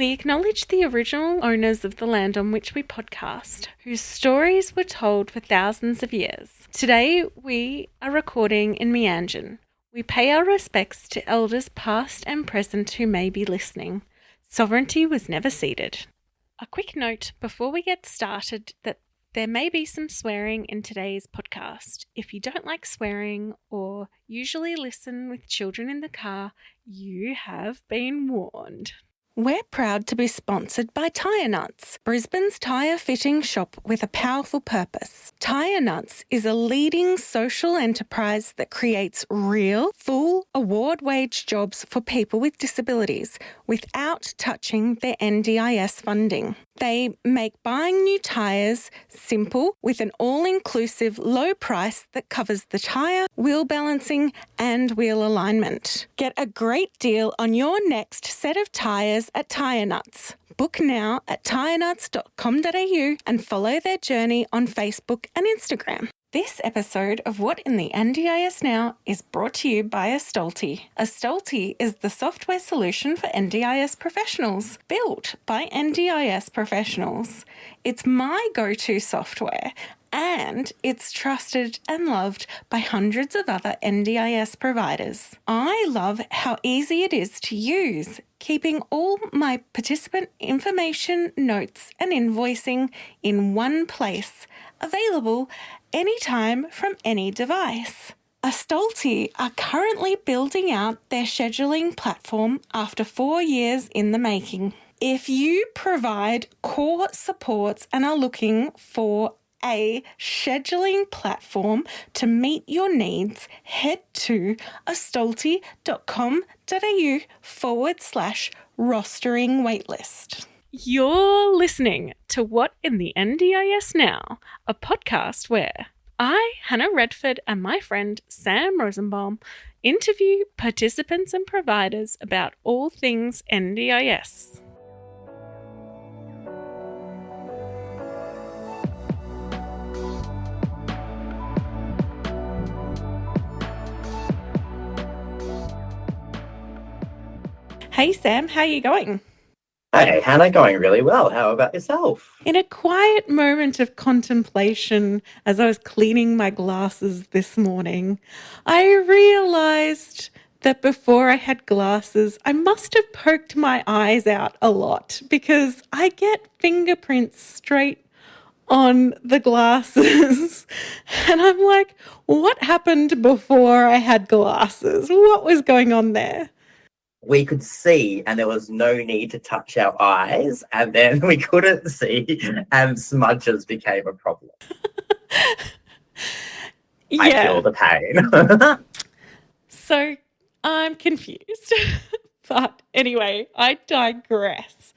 We acknowledge the original owners of the land on which we podcast, whose stories were told for thousands of years. Today, we are recording in Meanjin. We pay our respects to elders past and present who may be listening. Sovereignty was never ceded. A quick note before we get started that there may be some swearing in today's podcast. If you don't like swearing or usually listen with children in the car, you have been warned. We're proud to be sponsored by Tyre Nuts, Brisbane's tyre fitting shop with a powerful purpose. Tyre Nuts is a leading social enterprise that creates real, full, award-wage jobs for people with disabilities without touching their NDIS funding. They make buying new tyres simple with an all-inclusive low price that covers the tyre, wheel balancing and wheel alignment. Get a great deal on your next set of tyres at Tyre Nuts. Book now at tyrenuts.com.au and follow their journey on Facebook and Instagram. This episode of What in the NDIS Now is brought to you by Astolti. Astolti is the software solution for NDIS professionals, built by NDIS professionals. It's my go-to software, and it's trusted and loved by hundreds of other NDIS providers. I love how easy it is to use, keeping all my participant information, notes, and invoicing in one place, available anytime from any device. Astolti are currently building out their scheduling platform after 4 years in the making. If you provide core supports and are looking for a scheduling platform to meet your needs, head to astolti.com.au/rostering waitlist. You're listening to What in the NDIS Now, a podcast where I, Hannah Redford, and my friend Sam Rosenbaum interview participants and providers about all things NDIS. Hey Sam, how are you going? Hey, Hannah, going really well. How about yourself? In a quiet moment of contemplation, as I was cleaning my glasses this morning, I realised that before I had glasses, I must have poked my eyes out a lot because I get fingerprints straight on the glasses. And I'm like, what happened before I had glasses? What was going on there? We could see and there was no need to touch our eyes, and then we couldn't see and smudges became a problem. Yeah. I feel the pain. So I'm confused. But anyway, I digress.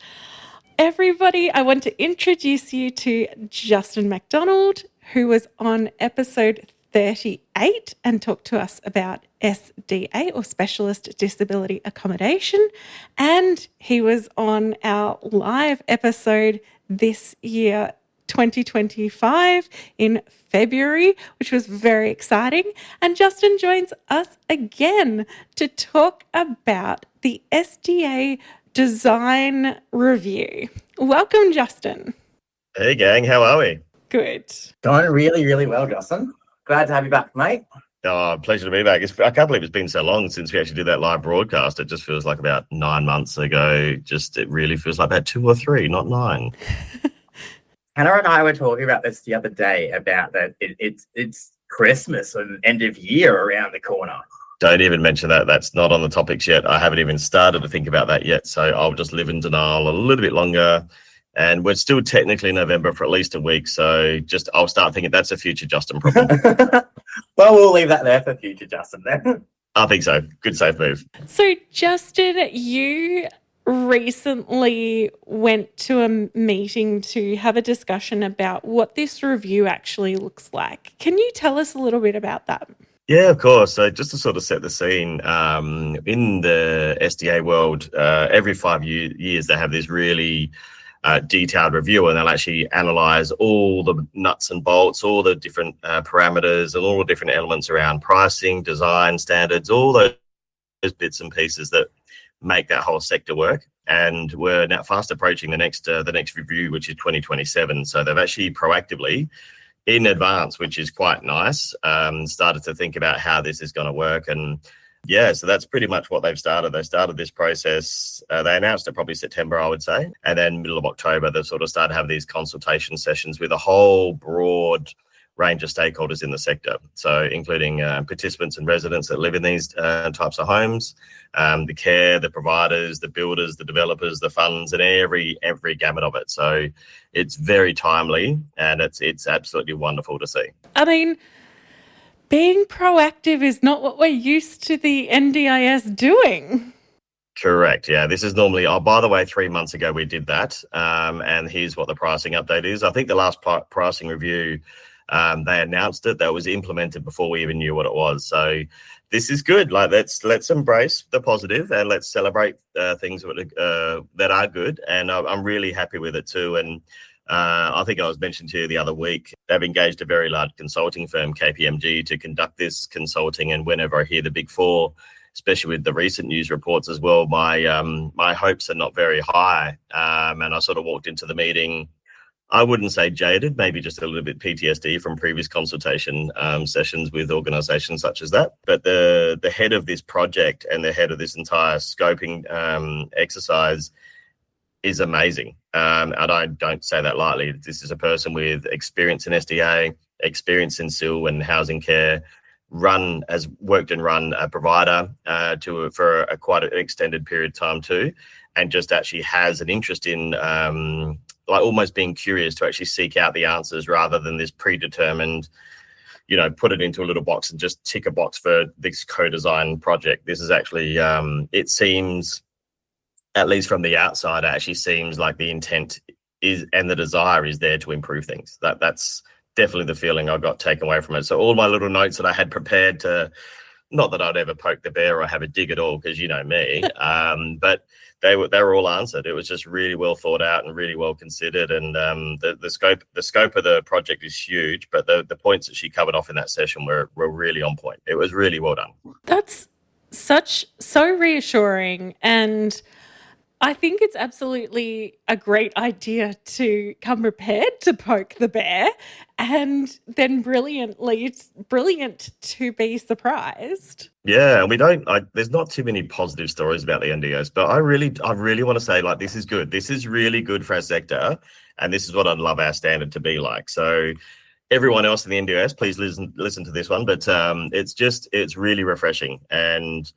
Everybody, I want to introduce you to Justin Macdonald, who was on episode 38 and talked to us about SDA, or Specialist Disability Accommodation, and he was on our live episode this year, 2025, in February, which was very exciting. And Justin joins us again to talk about the SDA design review. Welcome, Justin. Hey gang, how are we? Good. Going really, really well, Justin. Glad to have you back, mate. Oh, pleasure to be back. I can't believe it's been so long since we actually did that live broadcast. It just feels like about 9 months ago. It really feels like about 2 or 3, not 9. Hannah and I were talking about this the other day, about that it's Christmas and end of year around the corner. Don't even mention that. That's not on the topics yet. I haven't even started to think about that yet. So I'll just live in denial a little bit longer. And we're still technically November for at least a week. So I'll start thinking that's a future Justin problem. Well, we'll leave that there for future Justin then. I think so. Good safe move. So Justin, you recently went to a meeting to have a discussion about what this review actually looks like. Can you tell us a little bit about that? Yeah, of course. So just to sort of set the scene, in the SDA world, every 5 years they have this really detailed review, and they'll actually analyze all the nuts and bolts, all the different parameters and all the different elements around pricing, design, standards, all those bits and pieces that make that whole sector work. and we're now fast approaching the next review, which is 2027. So they've actually proactively, in advance, which is quite nice, started to think about how this is going to work. And yeah, so that's pretty much what they've started. They started this process. They announced it probably September, I would say. And then middle of October, they sort of started having these consultation sessions with a whole broad range of stakeholders in the sector. So including participants and residents that live in these types of homes, the care, the providers, the builders, the developers, the funds, and every gamut of it. So it's very timely, and it's absolutely wonderful to see. I mean, being proactive is not what we're used to the NDIS doing. Correct. Yeah. This is normally, by the way, 3 months ago we did that. And here's what the pricing update is. I think the last pricing review, they announced it. That was implemented before we even knew what it was. So this is good. Like, let's embrace the positive and let's celebrate things that are good. And I'm really happy with it too. And I think I was mentioned to you the other week, they've engaged a very large consulting firm, KPMG, to conduct this consulting. And whenever I hear the Big Four, especially with the recent news reports as well, my hopes are not very high. And I sort of walked into the meeting, I wouldn't say jaded, maybe just a little bit PTSD from previous consultation sessions with organisations such as that. But the head of this project and the head of this entire scoping exercise is amazing. And I don't say that lightly. This is a person with experience in SDA, experience in SIL and housing care, worked and run a provider for a quite an extended period of time too, and just actually has an interest in like almost being curious to actually seek out the answers rather than this predetermined, put it into a little box and just tick a box for this co-design project. This is actually, it seems, at least from the outside, it actually seems like the intent is and the desire is there to improve things. That's definitely the feeling I got taken away from it. So all my little notes that I had prepared to, not that I'd ever poke the bear or have a dig at all, because you know me, but they were all answered. It was just really well thought out and really well considered. And the scope of the project is huge, but the points that she covered off in that session were really on point. It was really well done. That's so reassuring, and I think it's absolutely a great idea to come prepared to poke the bear, and then brilliant to be surprised. Yeah, and there's not too many positive stories about the NDOs, but I really want to say, like, this is good. This is really good for our sector, and this is what I'd love our standard to be like. So everyone else in the NDOs, please listen to this one, but it's really refreshing. And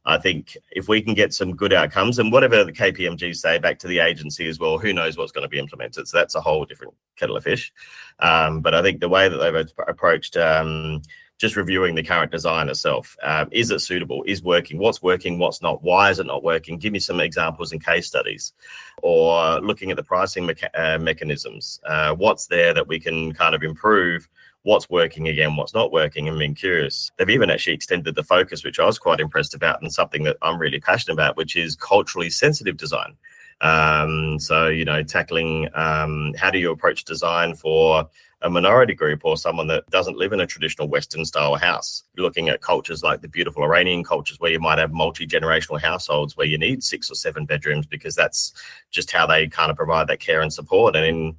I think if we can get some good outcomes, and whatever the KPMG say back to the agency as well, who knows what's going to be implemented. So that's a whole different kettle of fish. But I think the way that they've approached just reviewing the current design itself, is it suitable, is working, what's not, why is it not working? Give me some examples and case studies, or looking at the pricing mechanisms. What's there that we can kind of improve? What's working again, what's not working, and being curious. They've even actually extended the focus, which I was quite impressed about, and something that I'm really passionate about, which is culturally sensitive design. So, tackling how do you approach design for a minority group or someone that doesn't live in a traditional Western style house. You're looking at cultures like the beautiful Iranian cultures, where you might have multi-generational households where you need 6 or 7 bedrooms, because that's just how they kind of provide that care and support. And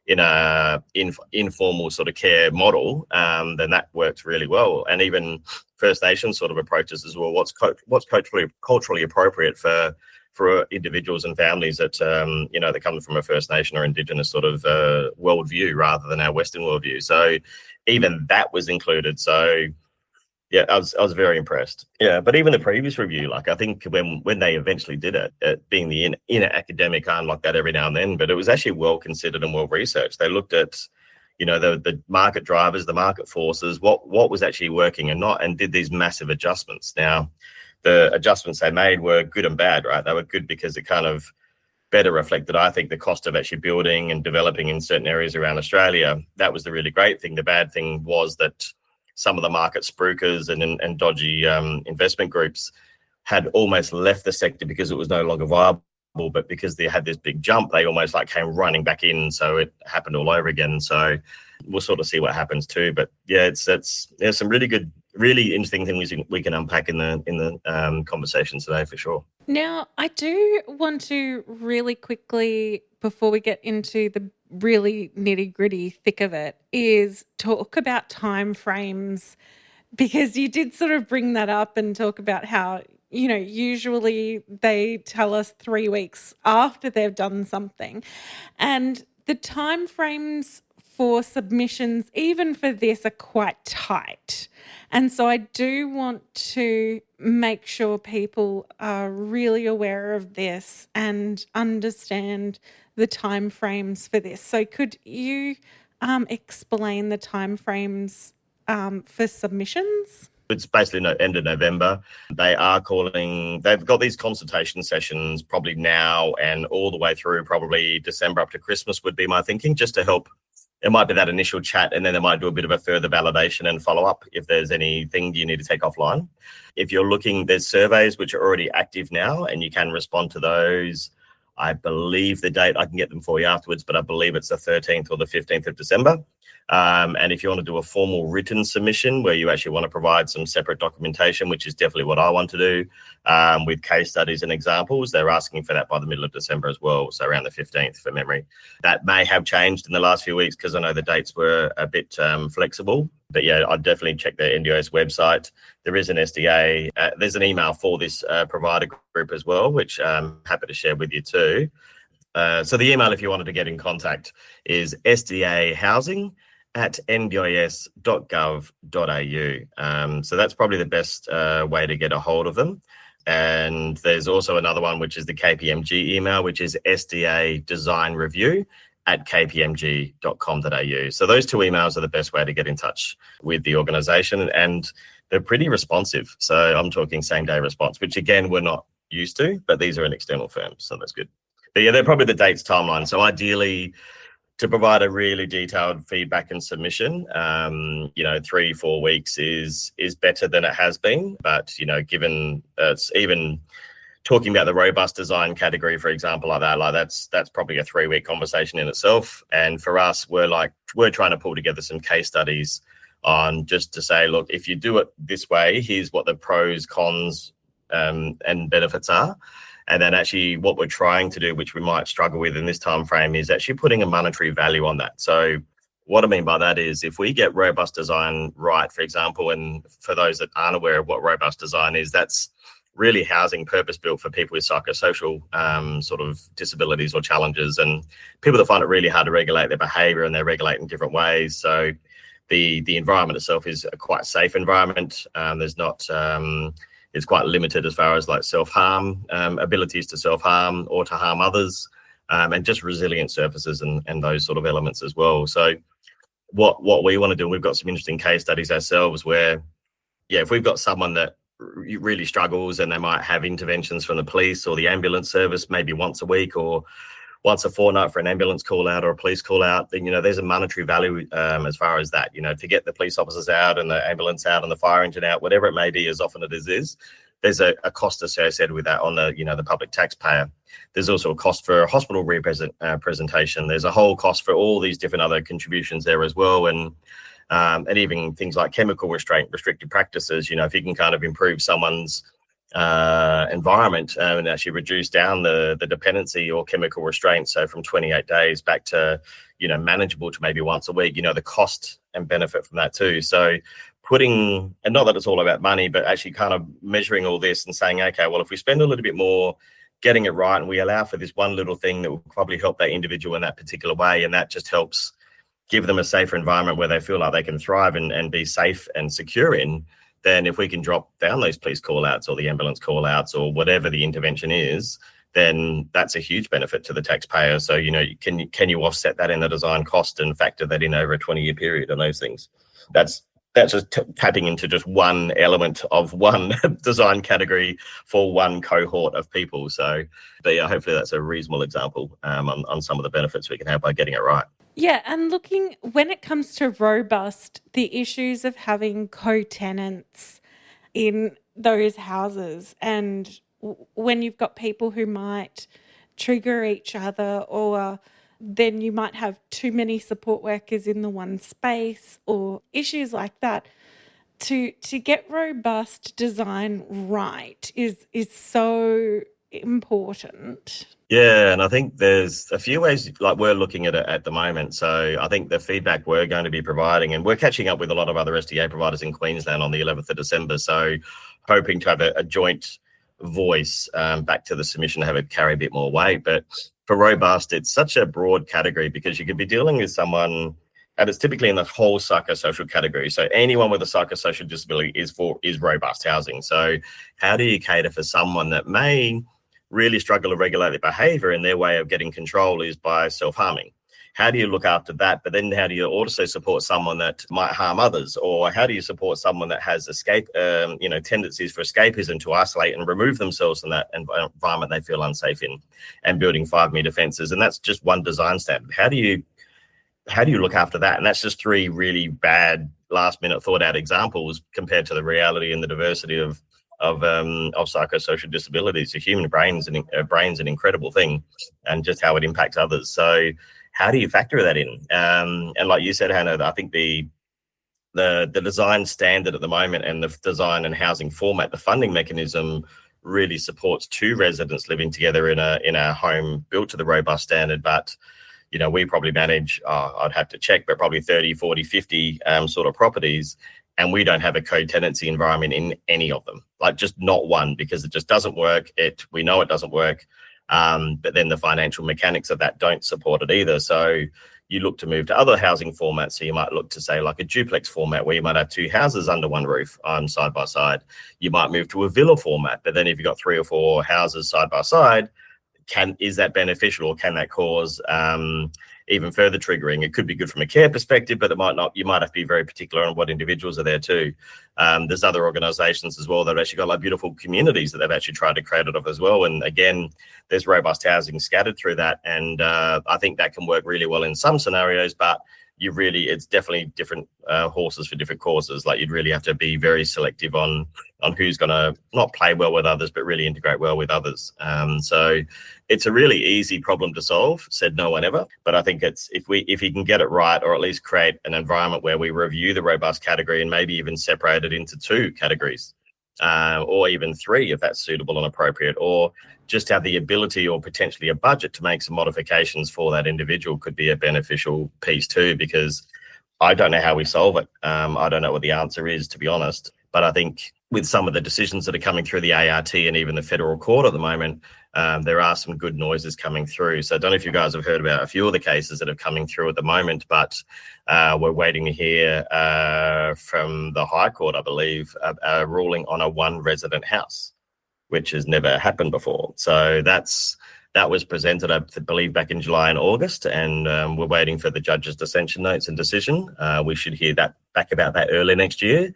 in a informal sort of care model, then that works really well. And even First Nations sort of approaches as well. What's culturally appropriate for individuals and families that that come from a First Nation or Indigenous sort of worldview rather than our Western worldview. So even that was included. So yeah, I was very impressed. Yeah, but even the previous review, like, I think when they eventually did it being the inner academic, I unlock that every now and then, but it was actually well considered and well researched. They looked at, the market drivers, the market forces, what was actually working and not, and did these massive adjustments. Now, the adjustments they made were good and bad, right? They were good because it kind of better reflected, I think, the cost of actually building and developing in certain areas around Australia. That was the really great thing. The bad thing was that some of the market spruikers and dodgy investment groups had almost left the sector because it was no longer viable, but because they had this big jump, they almost like came running back in. So it happened all over again. So we'll sort of see what happens too. But yeah, there's some really good really interesting thing we can unpack in the conversation today for sure. Now, I do want to really quickly, before we get into the really nitty-gritty thick of it, is talk about time frames, because you did sort of bring that up and talk about how, usually they tell us 3 weeks after they've done something. And the time frames for submissions, even for this, are quite tight. And so I do want to make sure people are really aware of this and understand the time frames for this. So could you explain the time frames for submissions? It's basically end of November. They've got these consultation sessions probably now and all the way through probably December up to Christmas would be my thinking, just to help. It might be that initial chat, and then they might do a bit of a further validation and follow up if there's anything you need to take offline. If you're looking, there's surveys which are already active now, and you can respond to those. I believe the date, I can get them for you afterwards, but I believe it's the 13th or the 15th of December. And if you want to do a formal written submission where you actually want to provide some separate documentation, which is definitely what I want to do, with case studies and examples, they're asking for that by the middle of December as well, so around the 15th for memory. That may have changed in the last few weeks because I know the dates were a bit flexible. But yeah, I'd definitely check the NDIS website. There is an SDA. There's an email for this provider group as well, which I'm happy to share with you too. So the email, if you wanted to get in contact, is sdahousing@ndis.gov.au. So that's probably the best way to get a hold of them. And there's also another one, which is the KPMG email, which is sdadesignreview@kpmg.com.au. So those two emails are the best way to get in touch with the organisation, and they're pretty responsive. So I'm talking same day response, which again, we're not used to, but these are an external firm, so that's good. But yeah, they're probably the dates timeline. So ideally, to provide a really detailed feedback and submission, 3-4 weeks is better than it has been. But, given it's even talking about the robust design category, for example, that's probably a 3-week conversation in itself. And for us, we're trying to pull together some case studies on just to say, look, if you do it this way, here's what the pros, cons, and benefits are. And then actually what we're trying to do, which we might struggle with in this time frame, is actually putting a monetary value on that. So what I mean by that is if we get robust design right, for example, and for those that aren't aware of what robust design is, that's really housing purpose-built for people with psychosocial sort of disabilities or challenges, and people that find it really hard to regulate their behaviour, and they regulate in different ways. So the environment itself is a quite safe environment. It's quite limited as far as like self-harm, abilities to self-harm or to harm others, and just resilient surfaces and those sort of elements as well. So what we want to do, we've got some interesting case studies ourselves where, if we've got someone that really struggles and they might have interventions from the police or the ambulance service maybe once a week or once a fortnight for an ambulance call out or a police call out, then, there's a monetary value as far as that, to get the police officers out and the ambulance out and the fire engine out, whatever it may be, as often it is, there's a cost associated with that on the public taxpayer. There's also a cost for hospital presentation. There's a whole cost for all these different other contributions there as well. And even things like chemical restricted practices, if you can kind of improve someone's environment and actually reduce down the dependency or chemical restraint, so from 28 days back to manageable to maybe once a week, the cost and benefit from that too. So and not that it's all about money, but actually kind of measuring all this and saying, okay, well, if we spend a little bit more getting it right and we allow for this one little thing that will probably help that individual in that particular way, and that just helps give them a safer environment where they feel like they can thrive and be safe and secure in, then if we can drop down those police call-outs or the ambulance call-outs or whatever the intervention is, then that's a huge benefit to the taxpayer. So, can you offset that in the design cost and factor that in over a 20-year period and those things? That's just tapping into just one element of one design category for one cohort of people. So, but yeah, hopefully that's a reasonable example on some of the benefits we can have by getting it right. Yeah, and looking, when it comes to robust, the issues of having co-tenants in those houses, and when you've got people who might trigger each other, or then you might have too many support workers in the one space, or issues like that, to get robust design right is so important. Yeah, and I think there's a few ways, like we're looking at it at the moment. So I think the feedback we're going to be providing, and we're catching up with a lot of other SDA providers in Queensland on the 11th of December. So hoping to have a joint voice back to the submission to have it carry a bit more weight. But for robust, it's such a broad category because you could be dealing with someone, and it's typically in the whole psychosocial category. So anyone with a psychosocial disability is robust housing. So how do you cater for someone that may really struggle to regulate their behavior, and their way of getting control is by self-harming? How do you look after that? But then how do you also support someone that might harm others? Or how do you support someone that has tendencies for escapism, to isolate and remove themselves from that environment they feel unsafe in, and building 5-meter fences? And that's just one design standard. How do you look after that? And that's just 3 really bad last-minute thought-out examples compared to the reality and the diversity of psychosocial disabilities. The human brain's an incredible thing, and just how it impacts others. So how do you factor that in? And like you said, Hannah, I think the design standard at the moment, and the design and housing format, the funding mechanism, really supports 2 residents living together in a home built to the robust standard. But we probably manage, I'd have to check, but probably 30, 40, 50 sort of properties. And we don't have a co-tenancy environment in any of them, like just not one, because it just doesn't work. We know it doesn't work. But then the financial mechanics of that don't support it either. So you look to move to other housing formats. So you might look to say like a duplex format, where you might have 2 houses under one roof side by side. You might move to a villa format, but then if you've got 3 or 4 houses side by side, is that beneficial, or can that cause even further triggering? It could be good from a care perspective, but it might not. You might have to be very particular on what individuals are there too. There's other organisations as well that have actually got like beautiful communities that they've actually tried to create it of as well. And again, there's robust housing scattered through that. And I think that can work really well in some scenarios, but it's definitely different horses for different courses. Like, you'd really have to be very selective on who's going to not play well with others, but really integrate well with others. So it's a really easy problem to solve, said no one ever. But I think if you can get it right, or at least create an environment where we review the robust category and maybe even separate it into 2 categories, or even 3 if that's suitable and appropriate, or just have the ability or potentially a budget to make some modifications for that individual, could be a beneficial piece too, because I don't know how we solve it. I don't know what the answer is, to be honest. But I think with some of the decisions that are coming through the ART and even the federal court at the moment, there are some good noises coming through. So I don't know if you guys have heard about a few of the cases that are coming through at the moment, but we're waiting to hear from the High Court, I believe, a ruling on a 1-resident house, which has never happened before. So that was presented, I believe, back in July and August, and we're waiting for the judge's dissension notes and decision. We should hear that back about that early next year.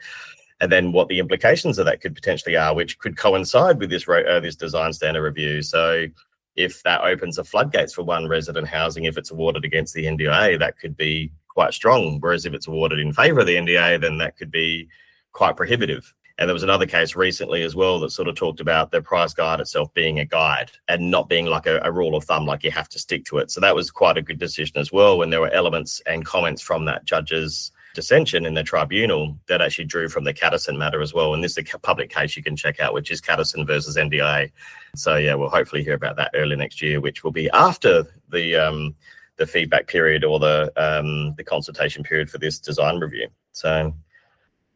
And then what the implications of that could potentially are, which could coincide with this design standard review. So if that opens the floodgates for 1-resident housing, if it's awarded against the NDA, that could be quite strong. Whereas if it's awarded in favour of the NDA, then that could be quite prohibitive. And there was another case recently as well that sort of talked about the price guide itself being a guide and not being like a rule of thumb, like you have to stick to it. So that was quite a good decision as well, when there were elements and comments from that judge's dissension in the tribunal that actually drew from the Catterson matter as well. And this is a public case you can check out, which is Catterson versus NDA. So yeah, we'll hopefully hear about that early next year, which will be after the feedback period, or the consultation period for this design review. So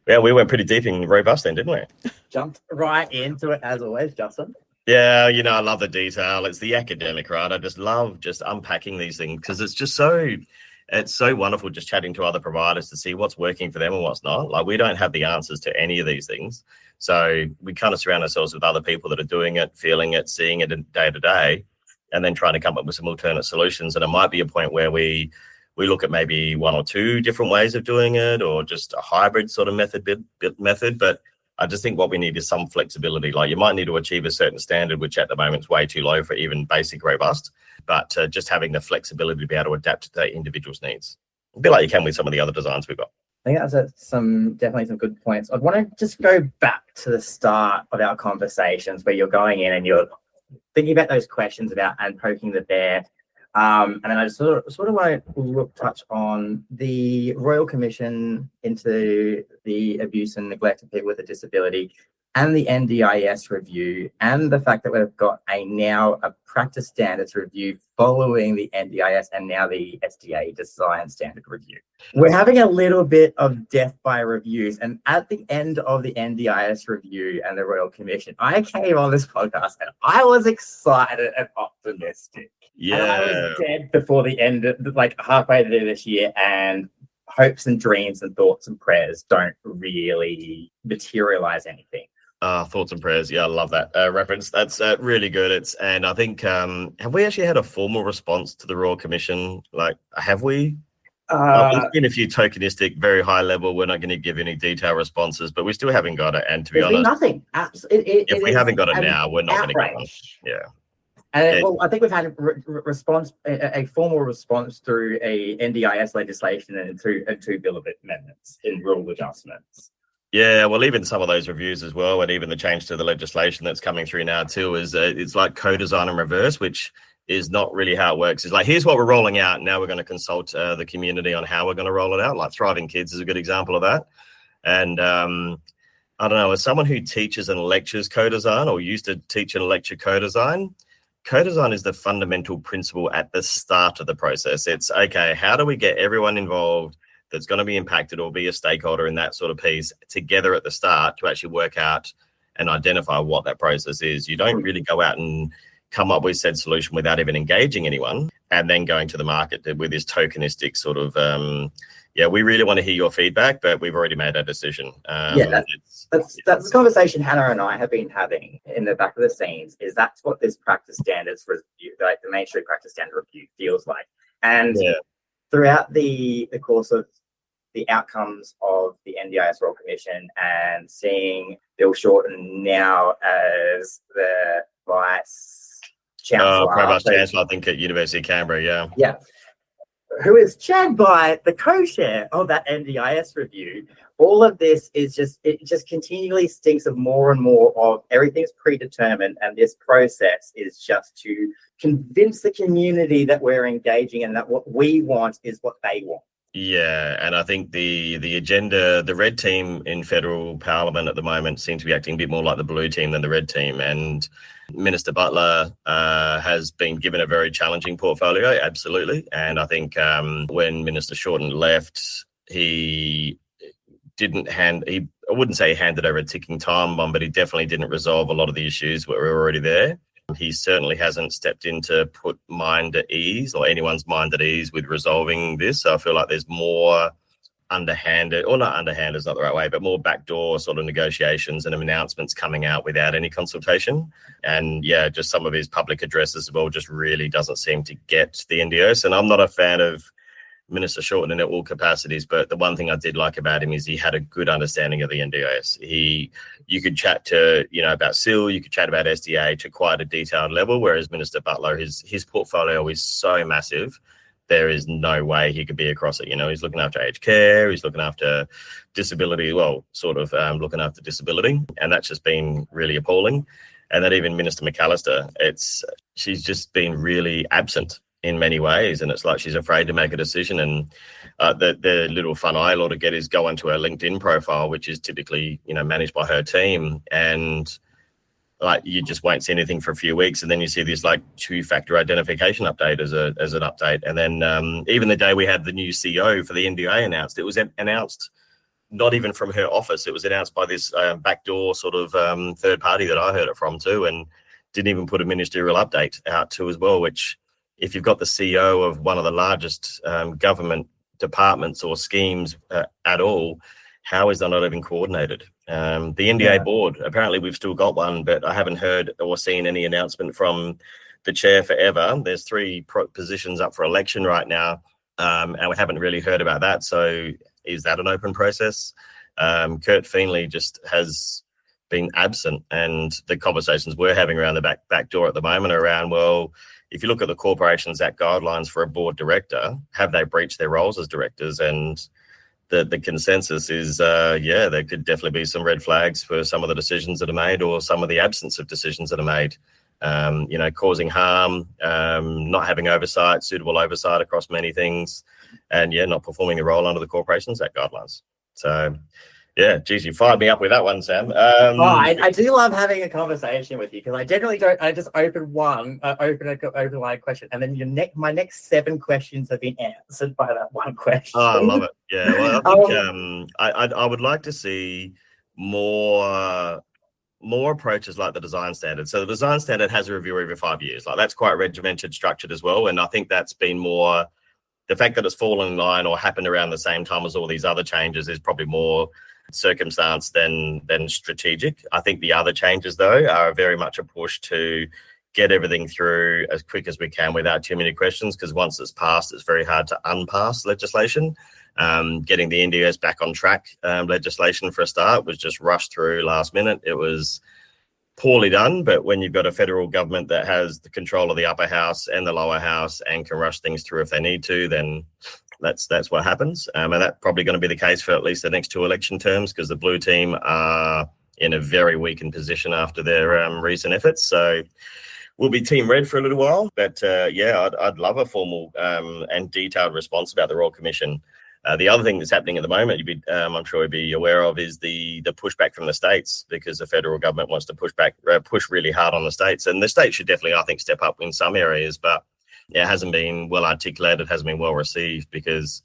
yeah, we went pretty deep in robust then, didn't we? Jumped right into it as always, Justin. Yeah, I love the detail. It's the academic, right? I just love just unpacking these things, because it's so wonderful just chatting to other providers to see what's working for them and what's not. Like, we don't have the answers to any of these things. So we kind of surround ourselves with other people that are doing it, feeling it, seeing it day to day, and then trying to come up with some alternate solutions. And it might be a point where we look at maybe 1 or 2 different ways of doing it, or just a hybrid sort of method. But I just think what we need is some flexibility. Like, you might need to achieve a certain standard, which at the moment is way too low for even basic robust, but just having the flexibility to be able to adapt to the individual's needs. A bit like you can with some of the other designs we've got. I think that's definitely some good points. I want to just go back to the start of our conversations, where you're going in and you're thinking about those questions about and poking the bear And then I just sort of want to touch on the Royal Commission into the abuse and neglect of people with a disability, and the NDIS review, and the fact that we've got a practice standards review following the NDIS and now the SDA design standard review. We're having a little bit of death by reviews, and at the end of the NDIS review and the Royal Commission, I came on this podcast and I was excited and optimistic. Yeah. And I was dead before the end, like halfway through this year, and hopes and dreams and thoughts and prayers don't really materialize anything. Thoughts and prayers. Yeah, I love that reference. That's really good. And I think, have we actually had a formal response to the Royal Commission? Like, have we? There's been a few tokenistic, very high level. We're not going to give any detailed responses, but we still haven't got it. And to be honest, nothing. If we haven't got it now, we're not going to get one. Yeah. And well, I think we've had a formal response through a NDIS legislation and two bill of amendments in rule adjustments. Yeah, well, even some of those reviews as well, and even the change to the legislation that's coming through now too, is it's like co-design in reverse, which is not really how it works. It's like, here's what we're rolling out. Now we're going to consult the community on how we're going to roll it out. Like Thriving Kids is a good example of that. And I don't know, as someone who teaches and lectures co-design, or used to teach and lecture co-design is the fundamental principle at the start of the process. It's, okay, how do we get everyone involved that's going to be impacted or be a stakeholder in that sort of piece together at the start to actually work out and identify what that process is. You don't really go out and come up with said solution without even engaging anyone and then going to the market with this tokenistic sort of, we really want to hear your feedback, but we've already made our decision. That's the conversation Hannah and I have been having in the back of the scenes. That's what this practice standards review, like the Main Street practice standard review, feels like. And throughout the course of the outcomes of the NDIS Royal Commission and seeing Bill Shorten now as the Vice Chancellor. Vice Chancellor, I think, at University of Canberra, Yeah. Who is chaired by the co-chair of that NDIS review. All of this is it just continually stinks of more and more of everything's predetermined, and this process is just to convince the community that we're engaging and that what we want is what they want. Yeah, and I think the agenda, the red team in federal parliament at the moment seem to be acting a bit more like the blue team than the red team. And Minister Butler has been given a very challenging portfolio, absolutely. And I think when Minister Shorten left, I wouldn't say he handed over a ticking time bomb, but he definitely didn't resolve a lot of the issues that were already there. He certainly hasn't stepped in to put mind at ease, or anyone's mind at ease, with resolving this. So I feel like there's more underhanded, or not underhanded is not the right way, but more backdoor sort of negotiations and announcements coming out without any consultation. And just some of his public addresses as well just really doesn't seem to get the NDIS. And I'm not a fan of Minister Shorten in all capacities, but the one thing I did like about him is he had a good understanding of the NDIS. You could chat to, about SIL, you could chat about SDA to quite a detailed level, whereas Minister Butler, his portfolio is so massive, there is no way he could be across it. He's looking after aged care, he's looking after disability, looking after disability, and that's just been really appalling. And then even Minister McAllister, she's just been really absent in many ways, and it's like she's afraid to make a decision. And the little fun I ought to get is go onto her LinkedIn profile, which is typically managed by her team, and like you just won't see anything for a few weeks, and then you see this like two-factor identification update as an update. And then even the day we had the new CEO for the NDA announced, it was announced not even from her office. It was announced by this backdoor sort of third party that I heard it from too, and didn't even put a ministerial update out too as well, which, if you've got the CEO of one of the largest government departments or schemes at all, how is that not even coordinated? The NDA board, apparently we've still got one, but I haven't heard or seen any announcement from the chair forever. There's 3 positions up for election right now, and we haven't really heard about that. So is that an open process? Kurt Feenley just has been absent, and the conversations we're having around the back door at the moment are around, well, if you look at the Corporations Act guidelines for a board director, have they breached their roles as directors? And the consensus is, there could definitely be some red flags for some of the decisions that are made, or some of the absence of decisions that are made. causing harm, not having suitable oversight across many things, and not performing a role under the Corporations Act guidelines. So, yeah, geez, you fired me up with that one, Sam. I do love having a conversation with you because I generally don't. I just open a line question, and then my next 7 questions have been answered by that one question. Oh, I love it. Yeah, well, I think I would like to see more approaches like the design standard. So the design standard has a review every 5 years. Like, that's quite regimented, structured as well, and I think that's been more. The fact that it's fallen in line or happened around the same time as all these other changes is probably more circumstance than strategic. I think the other changes, though, are very much a push to get everything through as quick as we can without too many questions, because once it's passed, it's very hard to unpass legislation. Getting the NDIS back on track legislation for a start was just rushed through last minute. It was poorly done, but when you've got a federal government that has the control of the upper house and the lower house and can rush things through if they need to, then that's what happens. And that's probably going to be the case for at least the next 2 election terms, because the blue team are in a very weakened position after their recent efforts. So we'll be team red for a little while. But I'd love a formal and detailed response about the Royal Commission. The other thing that's happening at the moment, I'm sure you'd be aware of, is the pushback from the states, because the federal government wants to push really hard on the states. And the states should definitely, I think, step up in some areas, but it hasn't been well articulated, hasn't been well received, because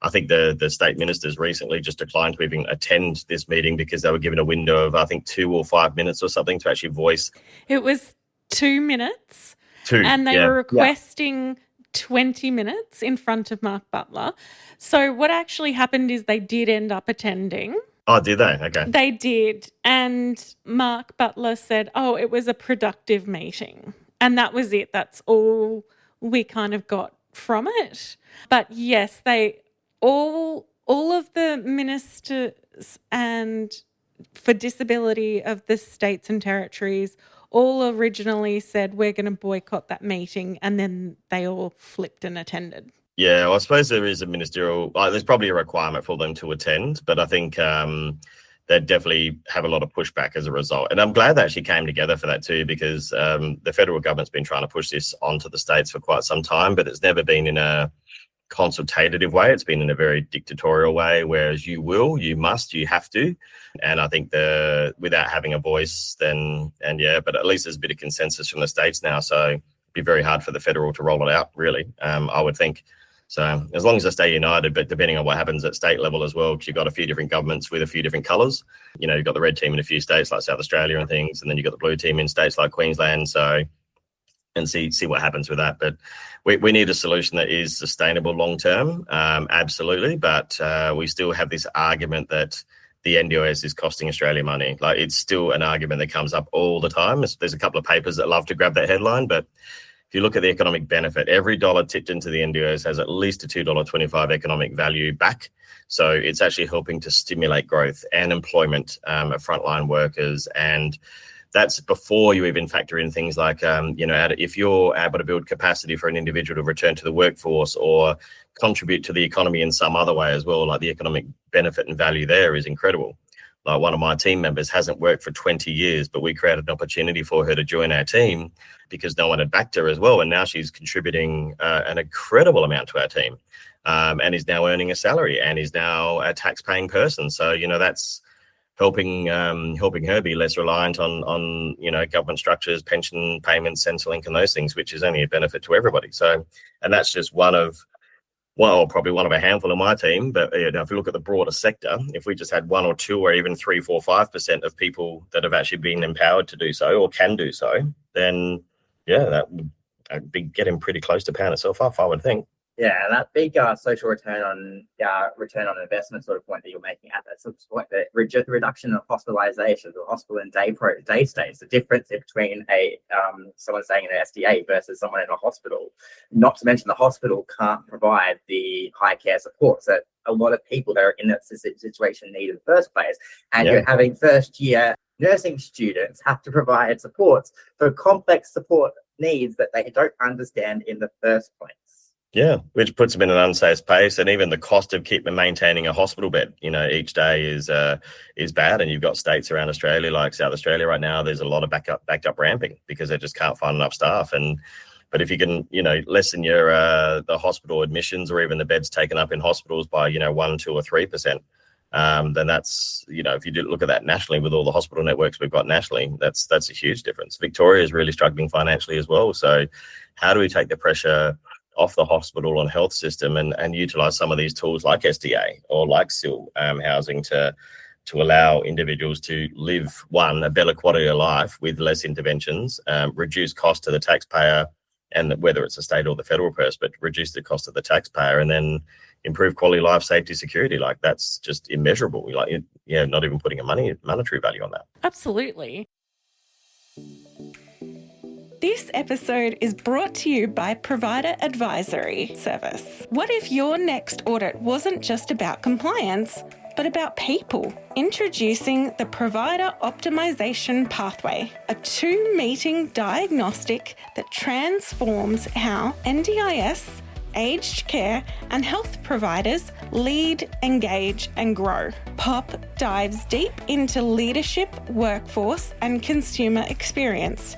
I think the state ministers recently just declined to even attend this meeting because they were given a window of, I think, 2 or 5 minutes or something to actually voice. It was 2 minutes. And they were requesting 20 minutes in front of Mark Butler. So what actually happened is they did end up attending. Oh, did they? Okay. They did. And Mark Butler said, it was a productive meeting. And that was it. That's all we kind of got from it. But yes, they all of the ministers and for disability of the states and territories all originally said, we're going to boycott that meeting, and then they all flipped and attended. Yeah, well, I suppose there is a ministerial, there's probably a requirement for them to attend, but I think they definitely have a lot of pushback as a result. And I'm glad they actually came together for that too, because the federal government's been trying to push this onto the states for quite some time, but it's never been in a consultative way. It's been in a very dictatorial way, whereas you must, you have to. And I think without having a voice, but at least there's a bit of consensus from the states now. So it'd be very hard for the federal to roll it out, really, I would think. So as long as they stay united, but depending on what happens at state level as well, because you've got a few different governments with a few different colours. You've got the red team in a few states like South Australia and things, and then you've got the blue team in states like Queensland. So, and see what happens with that. But we need a solution that is sustainable long term, absolutely. But we still have this argument that the NDIS is costing Australia money. Like, it's still an argument that comes up all the time. There's a couple of papers that love to grab that headline, but if you look at the economic benefit, every dollar tipped into the NDIS has at least a $2.25 economic value back. So it's actually helping to stimulate growth and employment of frontline workers. And that's before you even factor in things like, if you're able to build capacity for an individual to return to the workforce or contribute to the economy in some other way as well, like the economic benefit and value there is incredible. Like, one of my team members hasn't worked for 20 years, but we created an opportunity for her to join our team because no one had backed her as well. And now she's contributing an incredible amount to our team and is now earning a salary and is now a tax-paying person. So, that's helping her be less reliant on government structures, pension payments, Centrelink and those things, which is only a benefit to everybody. So, and that's just probably one of a handful in my team. But if you look at the broader sector, if we just had 1 or 2 or even 3, 4, 5% of people that have actually been empowered to do so or can do so, then that would be getting pretty close to paying itself off, I would think. Yeah, that big social return on investment sort of point that you're making at that sort of point, the reduction of hospitalizations or hospital and day stays, the difference between someone staying in an SDA versus someone in a hospital. Not to mention the hospital can't provide the high care supports that a lot of people that are in that situation need in the first place. And you're having first year nursing students have to provide supports for complex support needs that they don't understand in the first place. Yeah, which puts them in an unsafe space, and even the cost of maintaining a hospital bed, each day is bad. And you've got states around Australia, like South Australia right now. There's a lot of backed up ramping because they just can't find enough staff. But if you can, lessen your the hospital admissions or even the beds taken up in hospitals by 1, 2, or 3%, then that's if you do look at that nationally with all the hospital networks we've got nationally, that's a huge difference. Victoria is really struggling financially as well. So how do we take the pressure off the hospital and health system and utilize some of these tools like SDA or like SIL housing to allow individuals to live, a better quality of life with less interventions, reduce cost to the taxpayer, and whether it's the state or the federal purse, but reduce the cost of the taxpayer, and then improve quality of life, safety, security. Like, that's just immeasurable. Not even putting a monetary value on that. Absolutely. This episode is brought to you by Provider Advisory Service. What if your next audit wasn't just about compliance, but about people? Introducing the Provider Optimization Pathway, a 2-meeting diagnostic that transforms how NDIS, aged care, and health providers lead, engage, and grow. POP dives deep into leadership, workforce, and consumer experience,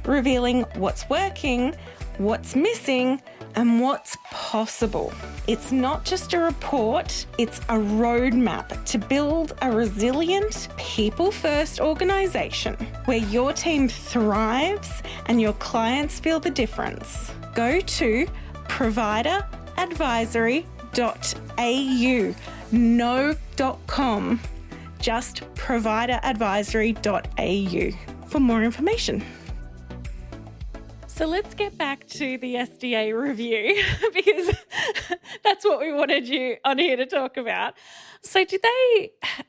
revealing what's working, what's missing, and what's possible. It's not just a report, it's a roadmap to build a resilient, people-first organisation where your team thrives and your clients feel the difference. Go to provideradvisory.au, no .com, just provideradvisory.au for more information. So let's get back to the SDA review because that's what we wanted you on here to talk about. So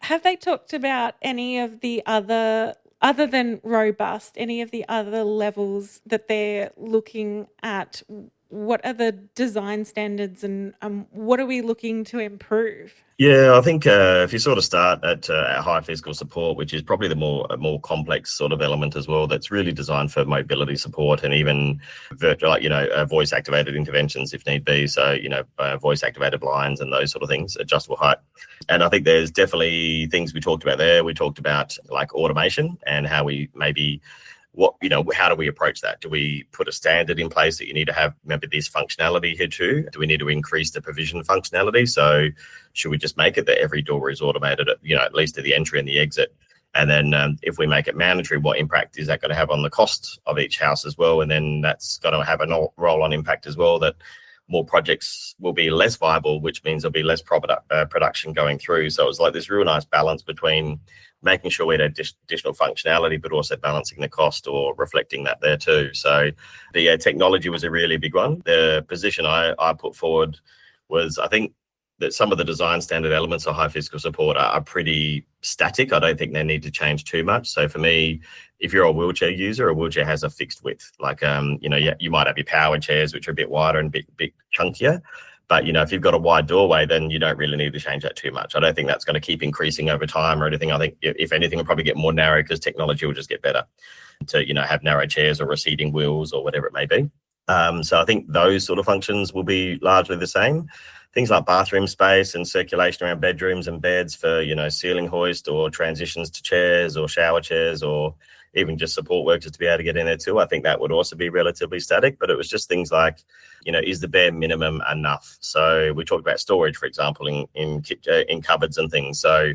have they talked about any of the other than robust, any of the other levels that they're looking at? What are the design standards and what are we looking to improve? Yeah, I think if you sort of start at high physical support, which is probably the more complex sort of element as well, that's really designed for mobility support and even virtual, voice activated interventions if need be. So, voice activated blinds and those sort of things, adjustable height. And I think there's definitely things we talked about there. We talked about like automation and how we maybe how do we approach that? Do we put a standard in place that you need to have maybe this functionality here too? Do we need to increase the provision functionality? So should we just make it that every door is automated at least at the entry and the exit? And then if we make it mandatory, what impact is that going to have on the cost of each house as well? And then that's going to have a roll-on impact as well, that more projects will be less viable, which means there'll be less production going through. So it's like this real nice balance between making sure we had additional functionality, but also balancing the cost or reflecting that there too. So the technology was a really big one. The position I put forward was, I think that some of the design standard elements of high physical support are pretty static. I don't think they need to change too much. So for me, if you're a wheelchair user, a wheelchair has a fixed width. Like, you might have your power chairs, which are a bit wider and a bit chunkier. But, if you've got a wide doorway, then you don't really need to change that too much. I don't think that's going to keep increasing over time or anything. I think if anything, it'll probably get more narrow because technology will just get better to, have narrow chairs or receding wheels or whatever it may be. So I think those sort of functions will be largely the same. Things like bathroom space and circulation around bedrooms and beds for, ceiling hoist or transitions to chairs or shower chairs or even just support workers to be able to get in there too. I think that would also be relatively static, but it was just things like, is the bare minimum enough? So we talked about storage, for example, in cupboards and things. So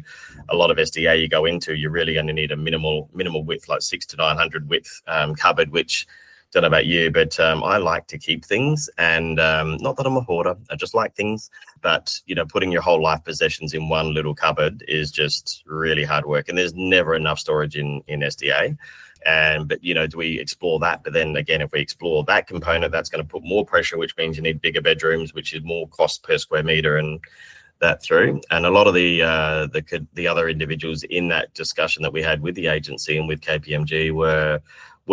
a lot of SDA you go into, you really only need a minimal width, like 600 to 900 width cupboard, which don't know about you, but I like to keep things, and not that I'm a hoarder, I just like things, but putting your whole life possessions in one little cupboard is just really hard work, and there's never enough storage in SDA. But do we explore that? But then again, if we explore that component, that's going to put more pressure, which means you need bigger bedrooms, which is more cost per square meter, and that through. And a lot of the other individuals in that discussion that we had with the agency and with KPMG were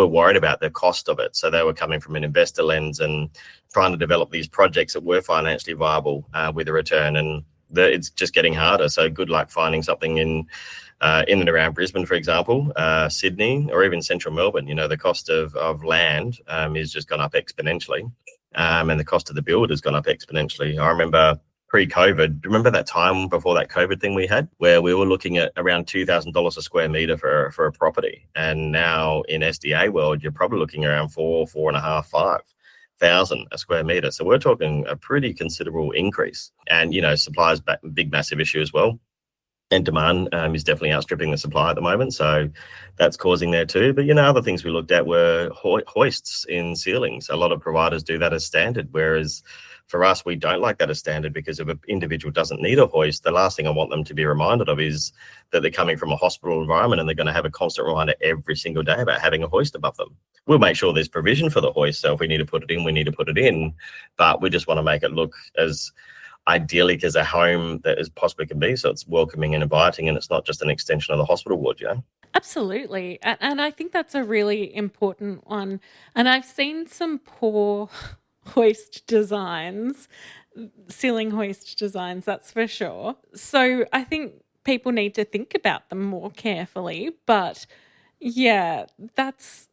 worried about the cost of it. So they were coming from an investor lens and trying to develop these projects that were financially viable with a return. And it's just getting harder. So good luck finding something in and around Brisbane, for example, Sydney, or even central Melbourne. The cost of land is just gone up exponentially. and the cost of the build has gone up exponentially. I remember pre-COVID, remember that time before that COVID thing we had, where we were looking at around $2,000 a square meter for a property, and now in SDA world, you're probably looking around 4,500, 5,000 a square meter. So we're talking a pretty considerable increase, and supply is a big, massive issue as well. And demand is definitely outstripping the supply at the moment. So that's causing there too. But, other things we looked at were hoists in ceilings. A lot of providers do that as standard, whereas for us, we don't like that as standard, because if an individual doesn't need a hoist, the last thing I want them to be reminded of is that they're coming from a hospital environment and they're going to have a constant reminder every single day about having a hoist above them. We'll make sure there's provision for the hoist. So if we need to put it in, we need to put it in. But we just want to make it look as idyllic as a home that as possibly can be, so it's welcoming and inviting, and it's not just an extension of the hospital ward. Absolutely. And I think that's a really important one. And I've seen some poor hoist designs, ceiling hoist designs, that's for sure. So I think people need to think about them more carefully. But yeah, that's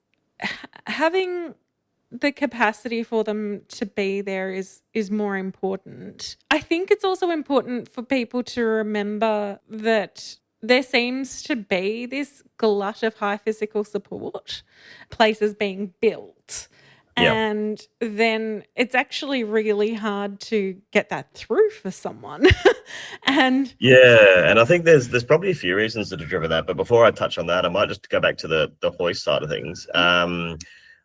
having the capacity for them to be there is more important. I think it's also important for people to remember that there seems to be this glut of high physical support places being built. Yeah. And then it's actually really hard to get that through for someone. And I think there's probably a few reasons that have driven that. But before I touch on that, I might just go back to the hoist side of things.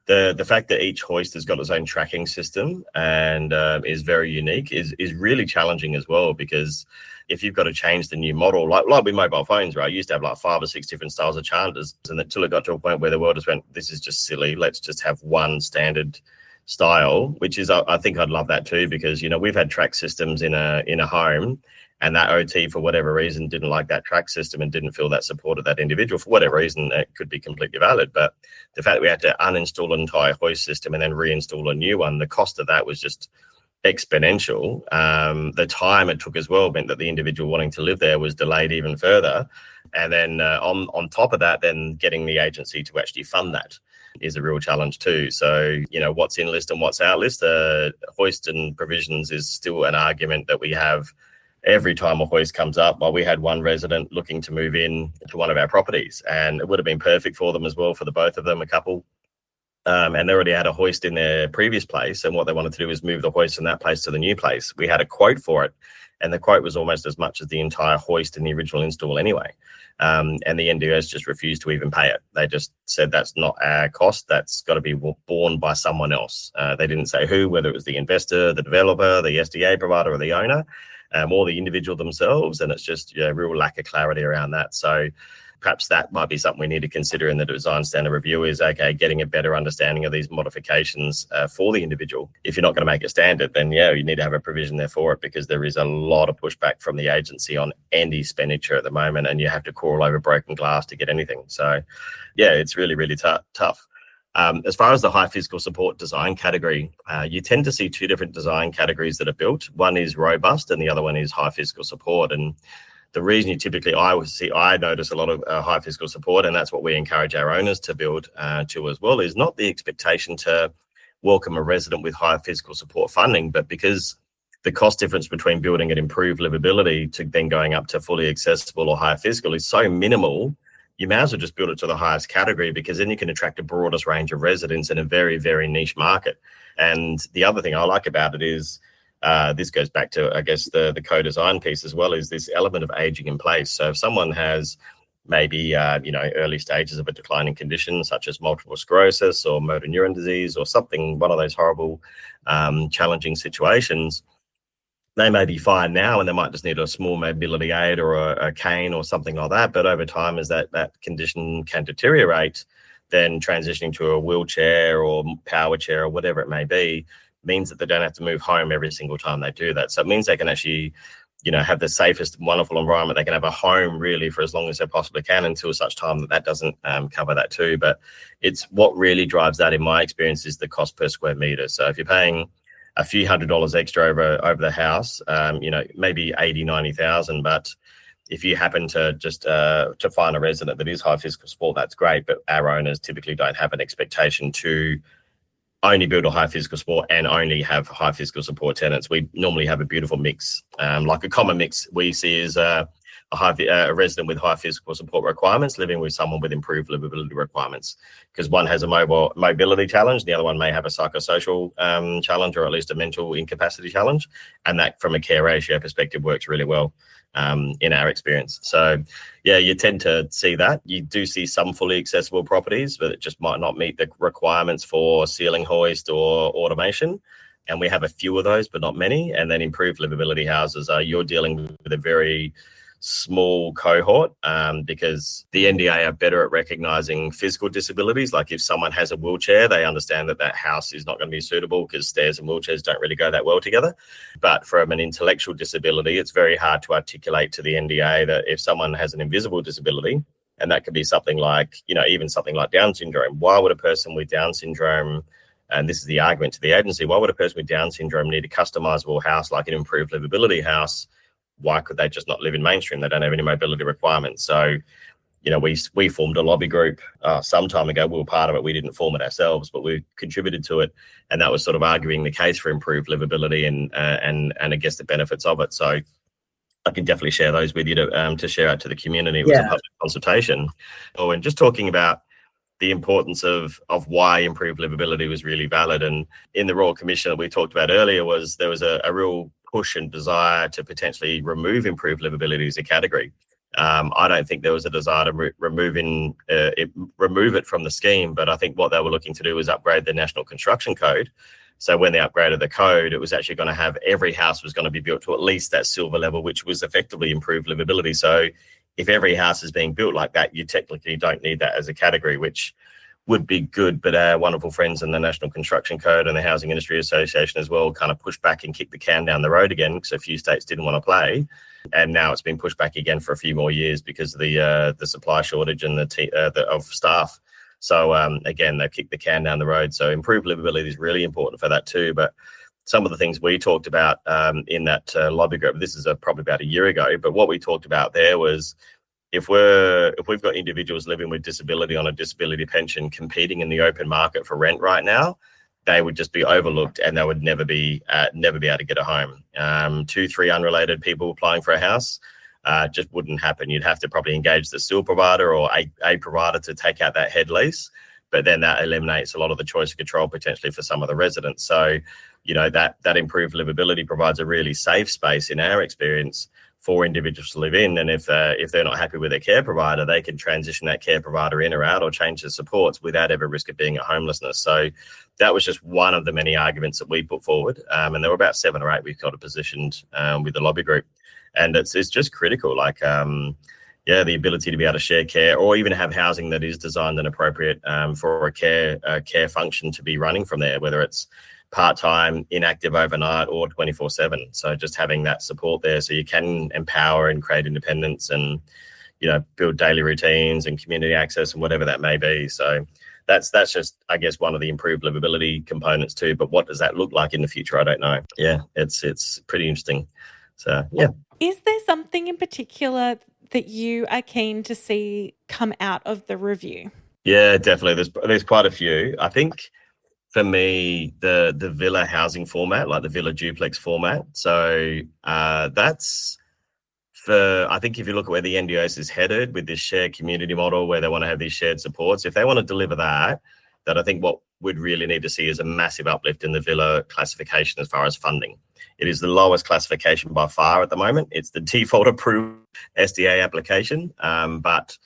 The fact that each hoist has got its own tracking system and is very unique is really challenging as well, because if you've got to change the new model, like with mobile phones, right? I used to have like 5 or 6 different styles of chargers, and until it got to a point where the world just went, this is just silly. Let's just have one standard style, which is, I think I'd love that too, because, we've had track systems in a home, and that OT, for whatever reason, didn't like that track system and didn't feel that support of that individual. For whatever reason, it could be completely valid. But the fact that we had to uninstall an entire hoist system and then reinstall a new one, the cost of that was just exponential. The time it took as well meant that the individual wanting to live there was delayed even further. And then on top of that, then getting the agency to actually fund that is a real challenge too. So, what's in list and what's out list, hoist and provisions is still an argument that we have every time a hoist comes up. Well, we had one resident looking to move in to one of our properties, and it would have been perfect for them as well, for the both of them, a couple. And they already had a hoist in their previous place, and what they wanted to do was move the hoist from that place to the new place. We had a quote for it, and the quote was almost as much as the entire hoist in the original install anyway. And the NDOs just refused to even pay it. They just said that's not our cost. That's got to be borne by someone else. They didn't say who, whether it was the investor, the developer, the SDA provider, or the owner, or the individual themselves. And it's just a real lack of clarity around that. So perhaps that might be something we need to consider in the design standard review, is, okay, getting a better understanding of these modifications for the individual. If you're not going to make it standard, then you need to have a provision there for it, because there is a lot of pushback from the agency on any expenditure at the moment, and you have to crawl over broken glass to get anything. So it's really, really tough. As far as the high physical support design category, you tend to see 2 different design categories that are built. One is robust and the other one is high physical support. And the reason you typically, I notice a lot of high physical support, and that's what we encourage our owners to build to as well, is not the expectation to welcome a resident with high physical support funding, but because the cost difference between building an improved livability to then going up to fully accessible or high physical is so minimal, you may as well just build it to the highest category, because then you can attract the broadest range of residents in a very, very niche market. And the other thing I like about it is, this goes back to, I guess, the co-design piece as well, is this element of aging in place. So if someone has maybe, early stages of a declining condition, such as multiple sclerosis or motor neuron disease or something, one of those horrible, challenging situations, they may be fine now and they might just need a small mobility aid or a cane or something like that. But over time, as that condition can deteriorate, then transitioning to a wheelchair or power chair or whatever it may be means that they don't have to move home every single time they do that. So it means they can actually, have the safest, wonderful environment. They can have a home really for as long as they possibly can, until such time that doesn't cover that too. But it's what really drives that, in my experience, is the cost per square meter. So if you're paying a few $100s extra over the house, maybe 80, 90,000, but if you happen to just to find a resident that is high physical support, that's great. But our owners typically don't have an expectation to only build a high physical support and only have high physical support tenants. We normally have a beautiful mix. Like a common mix we see is a resident with high physical support requirements living with someone with improved livability requirements, because one has a mobility challenge, the other one may have a psychosocial challenge, or at least a mental incapacity challenge, and that from a care ratio perspective works really well in our experience. So yeah, you tend to see that. You do see some fully accessible properties, but it just might not meet the requirements for ceiling hoist or automation. And we have a few of those, but not many. And then improved livability houses, you're dealing with a very small cohort, because the NDA are better at recognizing physical disabilities. Like if someone has a wheelchair, they understand that house is not going to be suitable because stairs and wheelchairs don't really go that well together. But from an intellectual disability, it's very hard to articulate to the NDA that if someone has an invisible disability, and that could be something like, even something like Down syndrome, why would a person with Down syndrome, and this is the argument to the agency, why would a person with Down syndrome need a customizable house like an improved livability house? Why could they just not live in mainstream? They don't have any mobility requirements. So, we formed a lobby group some time ago. We were part of it. We didn't form it ourselves, but we contributed to it. And that was sort of arguing the case for improved livability and I guess the benefits of it. So I can definitely share those with you to share out to the community. It was a public consultation. Oh, and just talking about the importance of why improved livability was really valid. And in the Royal Commission that we talked about earlier, there was a real push and desire to potentially remove improved livability as a category. I don't think there was a desire to remove it from the scheme, but I think what they were looking to do was upgrade the National Construction Code. So when they upgraded the code, it was actually going to have every house was going to be built to at least that silver level, which was effectively improved livability. So if every house is being built like that, you technically don't need that as a category, which would be good. But our wonderful friends in the National Construction Code and the Housing Industry Association as well kind of pushed back and kicked the can down the road again, because a few states didn't want to play. And now it's been pushed back again for a few more years because of the supply shortage and of staff. So again, they've kicked the can down the road. So improved livability is really important for that too. But some of the things we talked about in that lobby group, this is probably about a year ago, but what we talked about there was, if we've got individuals living with disability on a disability pension competing in the open market for rent right now, they would just be overlooked and they would never be able to get a home. 2-3 unrelated people applying for a house just wouldn't happen. You'd have to probably engage the SIL provider or a provider to take out that head lease, but then that eliminates a lot of the choice and control potentially for some of the residents. So, that improved livability provides a really safe space in our experience for individuals to live in. And if they're not happy with their care provider, they can transition that care provider in or out or change the supports without ever risk of being at homelessness. So that was just one of the many arguments that we put forward. And there were about 7 or 8 we've got it positioned with the lobby group. And it's just critical, the ability to be able to share care or even have housing that is designed and appropriate for a care function to be running from there, whether it's part-time, inactive overnight, or 24/7. So just having that support there so you can empower and create independence and, build daily routines and community access and whatever that may be. So that's just, I guess, one of the improved livability components too. But what does that look like in the future? I don't know. Yeah, it's pretty interesting. So, yeah. Is there something in particular that you are keen to see come out of the review? Yeah, definitely. There's quite a few. I think for me, the villa housing format, like the villa duplex format. So that's I think if you look at where the NDIS is headed with this shared community model, where they want to have these shared supports, if they want to deliver that I think what we'd really need to see is a massive uplift in the villa classification as far as funding. It is the lowest classification by far at the moment. It's the default approved SDA application. But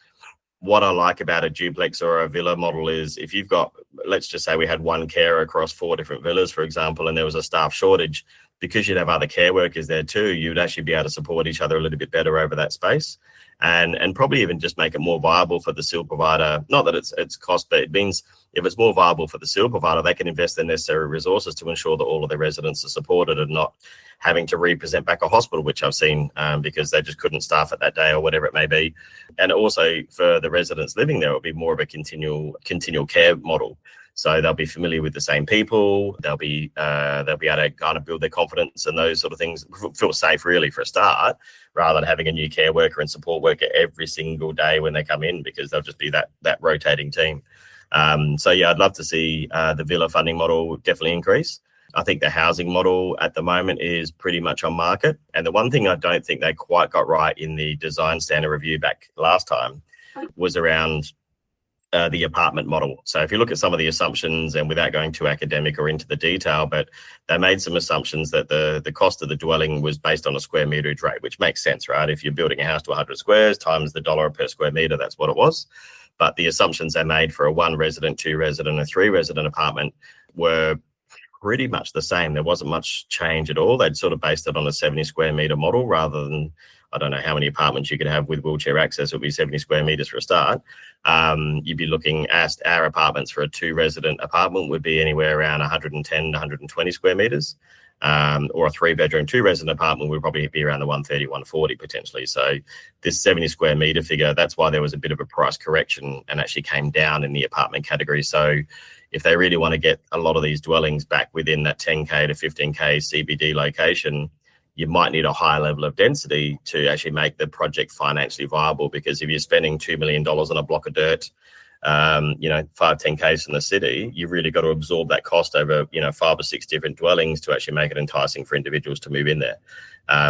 what I like about a duplex or a villa model is if you've got, let's just say we had one carer across 4 different villas, for example, and there was a staff shortage, because you'd have other care workers there too, you'd actually be able to support each other a little bit better over that space and probably even just make it more viable for the SIL provider. Not that it's cost, but it means if it's more viable for the SIL provider, they can invest the necessary resources to ensure that all of their residents are supported and not having to represent back a hospital, which I've seen because they just couldn't staff it that day or whatever it may be. And also for the residents living there, it'll be more of a continual care model. So they'll be familiar with the same people. They'll be able to kind of build their confidence and those sort of things, feel safe really for a start, rather than having a new care worker and support worker every single day when they come in, because they'll just be that rotating team. So yeah, I'd love to see the villa funding model definitely increase. I think the housing model at the moment is pretty much on market. And the one thing I don't think they quite got right in the design standard review back last time was around the apartment model. So if you look at some of the assumptions, and without going too academic or into the detail, but they made some assumptions that the cost of the dwelling was based on a square meterage rate, which makes sense, right? If you're building a house to 100 squares times the dollar per square meter, that's what it was. But the assumptions they made for a 1 resident, 2 resident, and 3 resident apartment were pretty much the same. There wasn't much change at all. They'd sort of based it on a 70 square meter model rather than, I don't know how many apartments you could have with wheelchair access. It would be 70 square meters for a start. You'd be looking at our apartments for a 2 resident apartment would be anywhere around 110 to 120 square meters. Or a 3 bedroom, 2 resident apartment would probably be around the 130, 140 potentially. So this 70 square meter figure, that's why there was a bit of a price correction and actually came down in the apartment category. So if they really want to get a lot of these dwellings back within that 10K to 15K CBD location, you might need a higher level of density to actually make the project financially viable. Because if you're spending $2 million on a block of dirt, 5, 10Ks in the city, you've really got to absorb that cost over, 5 or 6 different dwellings to actually make it enticing for individuals to move in there.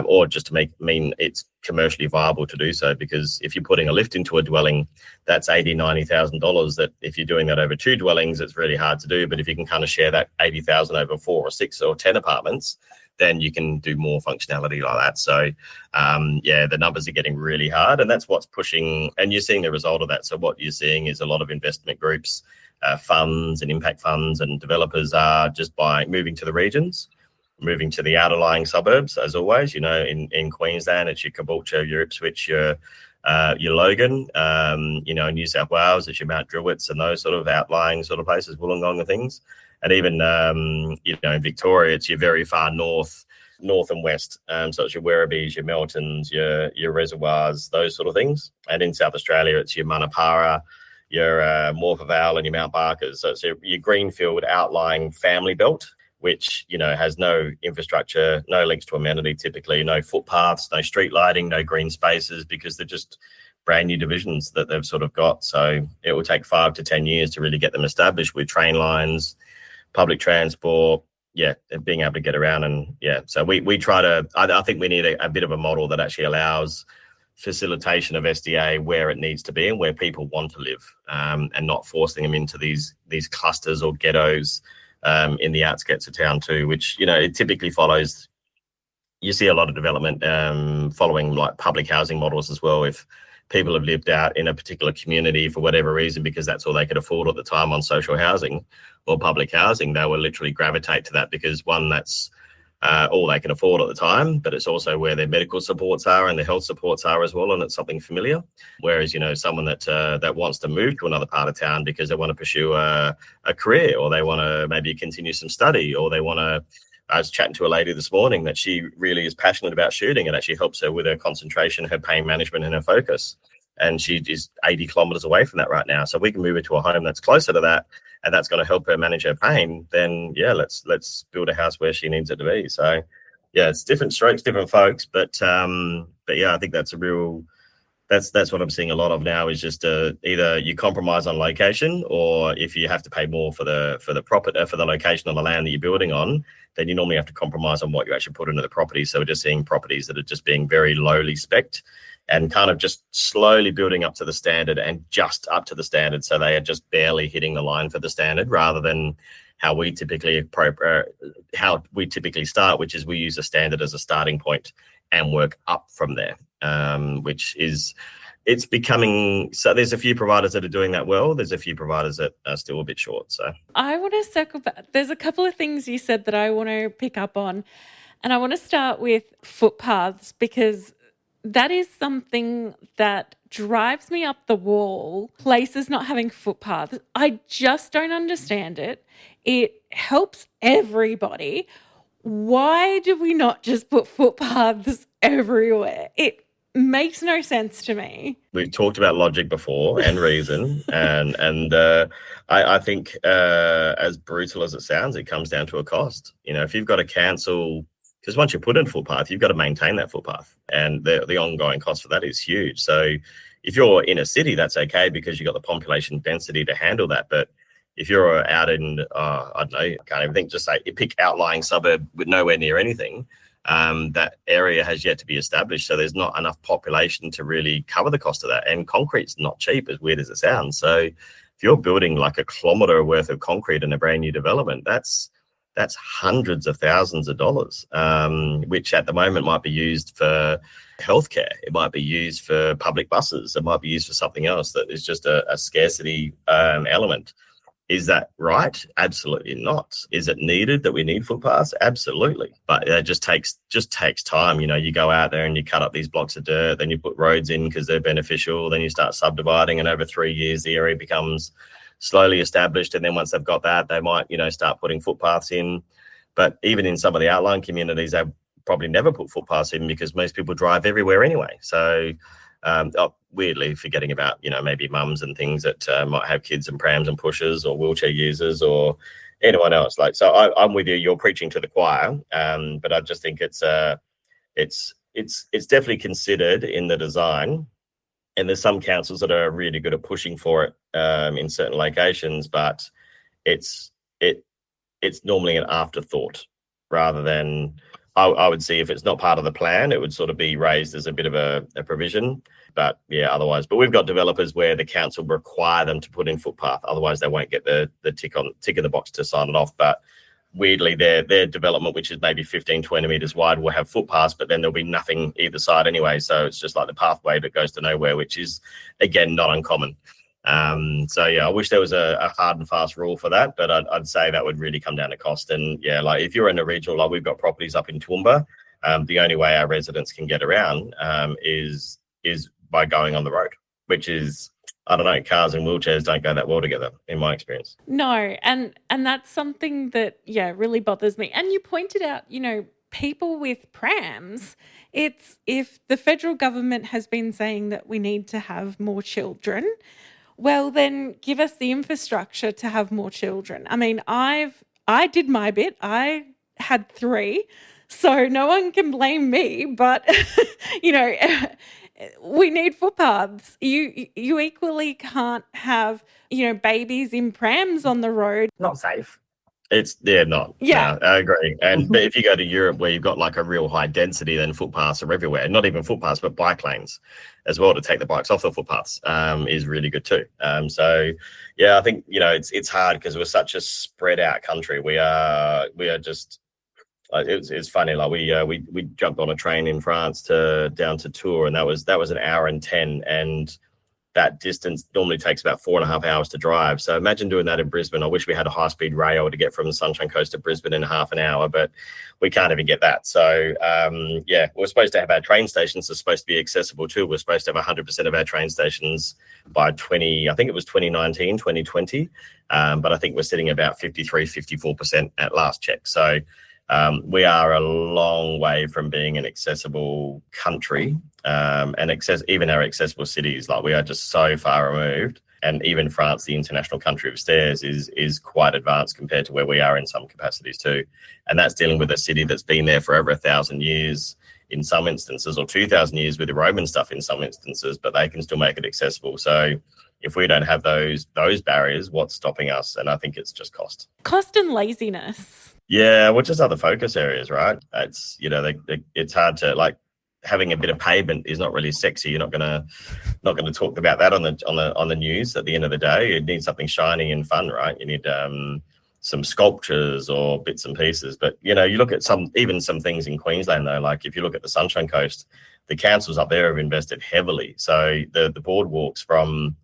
Or just to mean it's commercially viable to do so. Because if you're putting a lift into a dwelling, that's $80,000, $90,000 that if you're doing that over 2 dwellings, it's really hard to do. But if you can kind of share that 80,000 over 4 or 6 or 10 apartments, then you can do more functionality like that. So, the numbers are getting really hard, and that's what's pushing, and you're seeing the result of that. So what you're seeing is a lot of investment groups, funds and impact funds and developers are just moving to the regions, moving to the outerlying suburbs, as always. In Queensland, it's your Caboolture, your Ipswich, your Logan, in New South Wales, it's your Mount Druitt's and those sort of outlying sort of places, Wollongong and things. And even, in Victoria, it's your very far north and west. So it's your Werribees, your Meltons, your reservoirs, those sort of things. And in South Australia, it's your Manapara, your Morphettvale and your Mount Barkers. So it's your greenfield outlying family belt, which, has no infrastructure, no links to amenity, typically, no footpaths, no street lighting, no green spaces, because they're just brand new divisions that they've sort of got. So it will take 5 to 10 years to really get them established with train lines, public transport, being able to get around. And so we try to, I think we need a bit of a model that actually allows facilitation of SDA where it needs to be and where people want to live, and not forcing them into these clusters or ghettos in the outskirts of town too, which, it typically follows. You see a lot of development following like public housing models as well. If people have lived out in a particular community for whatever reason, because that's all they could afford at the time on social housing or public housing, they will literally gravitate to that because, one, that's all they can afford at the time, but it's also where their medical supports are and their health supports are as well, and it's something familiar. Whereas, someone that wants to move to another part of town because they want to pursue a career, or they want to maybe continue some study, or they want to, I was chatting to a lady this morning that she really is passionate about shooting. It actually helps her with her concentration, her pain management and her focus. And she is 80 kilometers away from that right now. So we can move her to a home that's closer to that, and that's going to help her manage her pain. Then, let's build a house where she needs it to be. So, it's different strokes, different folks. But I think that's that's what I'm seeing a lot of now, is just either you compromise on location, or if you have to pay more for the property, for the location on the land that you're building on, then you normally have to compromise on what you actually put into the property. So we're just seeing properties that are just being very lowly spec'd and kind of just slowly building up to the standard and just up to the standard. So they are just barely hitting the line for the standard, rather than how we typically start, which is we use a standard as a starting point and work up from there, it's becoming, so there's a few providers that are doing that well. There's a few providers that are still a bit short. So I want to circle back. There's a couple of things you said that I want to pick up on, and I want to start with footpaths, because that is something that drives me up the wall. Places not having footpaths, I just don't understand it. It helps everybody. Why do we not just put footpaths everywhere? It makes no sense to me. We've talked about logic before and reason, and I think as brutal as it sounds, it comes down to a cost. If you've got to cancel, because once you put in a footpath, you've got to maintain that footpath, and the ongoing cost for that is huge. So if you're in a city, that's okay because you've got the population density to handle that. But if you're out in, I don't know, I can't even think, just say pick outlying suburb with nowhere near anything, that area has yet to be established. So there's not enough population to really cover the cost of that. And concrete's not cheap, as weird as it sounds. So if you're building like a kilometre worth of concrete in a brand new development, that's hundreds of thousands of dollars, which at the moment might be used for healthcare. It might be used for public buses. It might be used for something else that is just a scarcity element. Is that right? Absolutely not. Is it needed that we need footpaths? Absolutely. But it just takes time. You go out there and you cut up these blocks of dirt, then you put roads in because they're beneficial, then you start subdividing, and over 3 years the area becomes slowly established. And then once they've got that, they might, start putting footpaths in. But even in some of the outlying communities, they probably never put footpaths in because most people drive everywhere anyway. So weirdly forgetting about, maybe mums and things that might have kids and prams and pushers or wheelchair users or anyone else. So I'm with you. You're preaching to the choir, but I just think it's definitely considered in the design. And there's some councils that are really good at pushing for it in certain locations, but it's normally an afterthought rather than. I would see if it's not part of the plan, it would sort of be raised as a bit of a provision. But yeah, otherwise. But we've got developers where the council require them to put in footpath, otherwise they won't get the tick in the box to sign it off. But weirdly, their development, which is maybe 15, 20 meters wide, will have footpaths, but then there'll be nothing either side anyway. So it's just like the pathway that goes to nowhere, which is again not uncommon. So yeah, I wish there was a hard and fast rule for that, but I'd say that would really come down to cost. And yeah, like if you're in a regional, like we've got properties up in Toowoomba, the only way our residents can get around is by going on the road, which is, I don't know, cars and wheelchairs don't go that well together in my experience. No, and that's something that really bothers me. And you pointed out, people with prams. It's if the federal government has been saying that we need to have more children, well, then give us the infrastructure to have more children. I mean, I did my bit. I had 3, so no one can blame me. But, we need footpaths. You equally can't have, babies in prams on the road. Not safe. They're not. Yeah. No, I agree. But if you go to Europe where you've got like a real high density, then footpaths are everywhere. Not even footpaths, but bike lanes as well to take the bikes off the footpaths is really good too. So yeah, I think, it's hard because we're such a spread out country. We are just, it's funny. Like we jumped on a train in France down to Tours, and that was an hour and 10, and that distance normally takes about 4.5 hours to drive. So imagine doing that in Brisbane. I wish we had a high-speed rail to get from the Sunshine Coast to Brisbane in half an hour, but we can't even get that. So, we're supposed to have our train stations are supposed to be accessible too. We're supposed to have 100% of our train stations by 2019, 2020. But I think we're sitting about 53, 54% at last check. So we are a long way from being an accessible country, and even our accessible cities. Like we are just so far removed. And even France, the international country of stairs, is quite advanced compared to where we are in some capacities too. And that's dealing with a city that's been there for over 1,000 years in some instances, or 2,000 years with the Roman stuff in some instances, but they can still make it accessible. So if we don't have those barriers, what's stopping us? And I think it's just cost. Cost and laziness. Yeah, which is other focus areas, right? It's, it's hard to, like, having a bit of pavement is not really sexy. You're not gonna talk about that on the news. At the end of the day, you need something shiny and fun, right? You need some sculptures or bits and pieces. But you look at some things in Queensland though. Like if you look at the Sunshine Coast, the councils up there have invested heavily. So the boardwalks from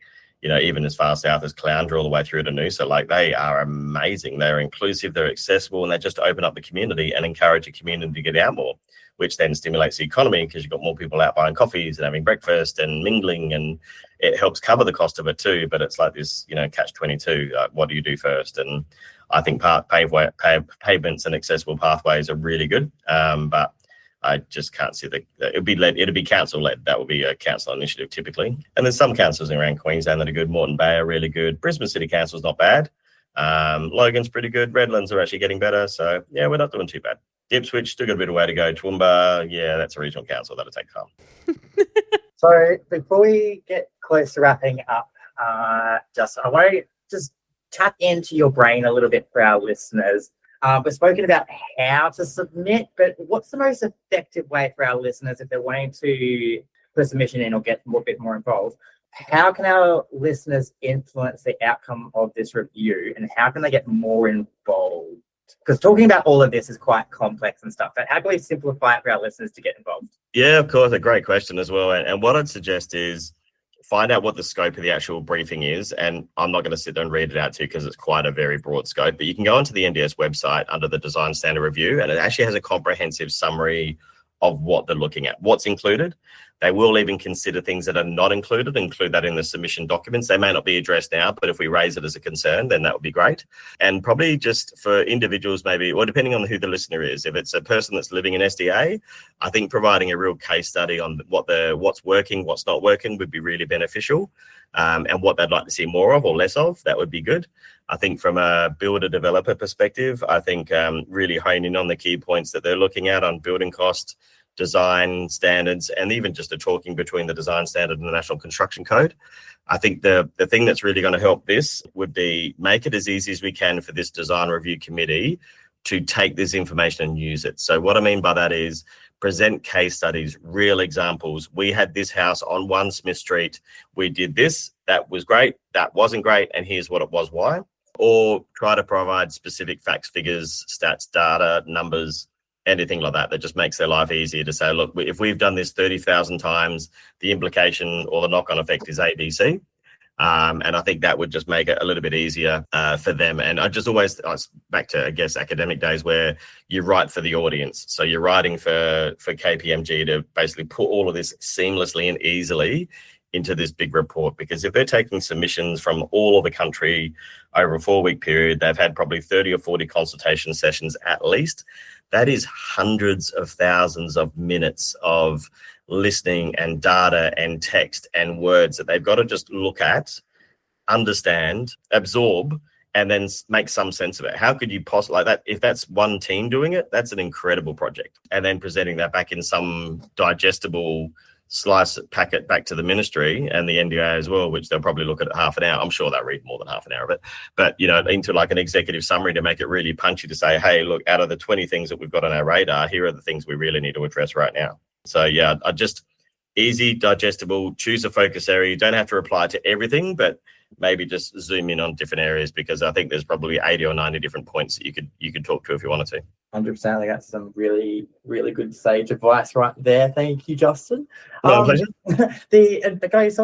even as far south as Caloundra all the way through to Noosa, like they are amazing. They're inclusive, they're accessible, and they just open up the community and encourage the community to get out more, which then stimulates the economy because you've got more people out buying coffees and having breakfast and mingling, and it helps cover the cost of it too. But it's like this, catch-22. What do you do first? And I think pavements and accessible pathways are really good, but I just can't see it'd be council led. That would be a council initiative typically. And there's some councils around Queensland that are good. Moreton Bay are really good. Brisbane City Council's not bad. Logan's pretty good. Redlands are actually getting better. So yeah, we're not doing too bad. Ipswich still got a bit of way to go. Toowoomba, yeah, that's a regional council. That'll take time. So before we get close to wrapping up, Justin, I want to just tap into your brain a little bit for our listeners. We've spoken about how to submit, but what's the most effective way for our listeners if they're wanting to put a submission in or get a bit more involved? How can our listeners influence the outcome of this review, and how can they get more involved? Because talking about all of this is quite complex and stuff, but how can we simplify it for our listeners to get involved? Yeah, of course, a great question as well. And what I'd suggest is find out what the scope of the actual briefing is. And I'm not going to sit there and read it out to you because it's quite a very broad scope, but you can go onto the NDS website under the Design Standard Review, and it actually has a comprehensive summary of what they're looking at, what's included. They will even consider things that are not included, include that in the submission documents. They may not be addressed now, but if we raise it as a concern, then that would be great. And probably just for individuals, maybe, or depending on who the listener is, if it's a person that's living in SDA, I think providing a real case study on what's working, what's not working would be really beneficial, and what they'd like to see more of or less of, that would be good. I think from a builder developer perspective, I think really honing on the key points that they're looking at on building cost, design standards, and even just the talking between the design standard and the National Construction Code. I think the thing that's really going to help this would be make it as easy as we can for this design review committee to take this information and use it. So what I mean by that is present case studies, real examples. We had this house on 1 Smith Street. We did this. That was great. That wasn't great. And here's what it was, why. Or try to provide specific facts, figures, stats, data, numbers, anything like that just makes their life easier to say, look, if we've done this 30,000 times, the implication or the knock-on effect is ABC. And I think that would just make it a little bit easier for them. And I was back to, I guess, academic days where you write for the audience. So you're writing for KPMG to basically put all of this seamlessly and easily into this big report, because if they're taking submissions from all over the country over a 4-week period, they've had probably 30 or 40 consultation sessions at least. That is hundreds of thousands of minutes of listening and data and text and words that they've got to just look at, understand, absorb, and then make some sense of it. How could you possibly, like that, if that's one team doing it, that's an incredible project. And then presenting that back in some digestible slice packet back to the ministry and the NDA as well, which they'll probably look at half an hour. I'm sure they'll read more than half an hour of it, but into like an executive summary to make it really punchy to say, hey, look, out of the 20 things that we've got on our radar, here are the things we really need to address right now. So yeah, I just easy, digestible, choose a focus area. You don't have to reply to everything, but maybe just zoom in on different areas, because I think there's probably 80 or 90 different points that you could talk to if you wanted to. 100%. I think that's some really, really good sage advice right there. Thank you, Justin. Pleasure. The guys,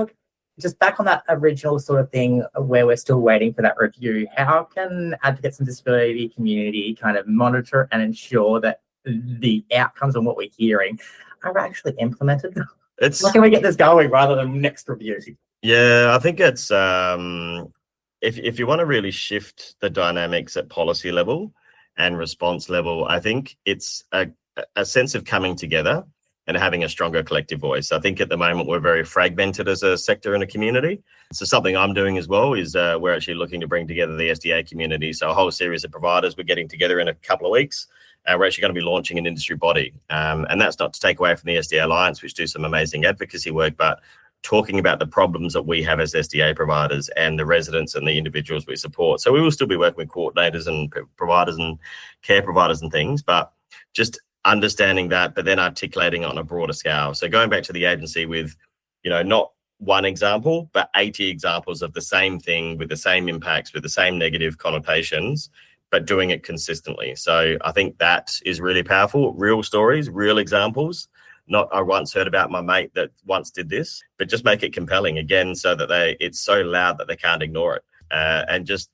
just back on that original sort of thing where we're still waiting for that review, how can advocates and disability community kind of monitor and ensure that the outcomes and what we're hearing are actually implemented? How can we get this going rather than next review? Yeah, I think it's if you want to really shift the dynamics at policy level and response level, I think it's a sense of coming together and having a stronger collective voice. I think at the moment we're very fragmented as a sector and a community. So something I'm doing as well is we're actually looking to bring together the SDA community. So a whole series of providers, we're getting together in a couple of weeks. We're actually going to be launching an industry body. And that's not to take away from the SDA Alliance, which do some amazing advocacy work, but talking about the problems that we have as SDA providers and the residents and the individuals we support. So we will still be working with coordinators and providers and care providers and things, but just understanding that, but then articulating it on a broader scale. So going back to the agency with, not one example, but 80 examples of the same thing with the same impacts, with the same negative connotations, but doing it consistently. So I think that is really powerful. Real stories, real examples. Not I once heard about my mate that once did this, but just make it compelling again, so that it's so loud that they can't ignore it. And just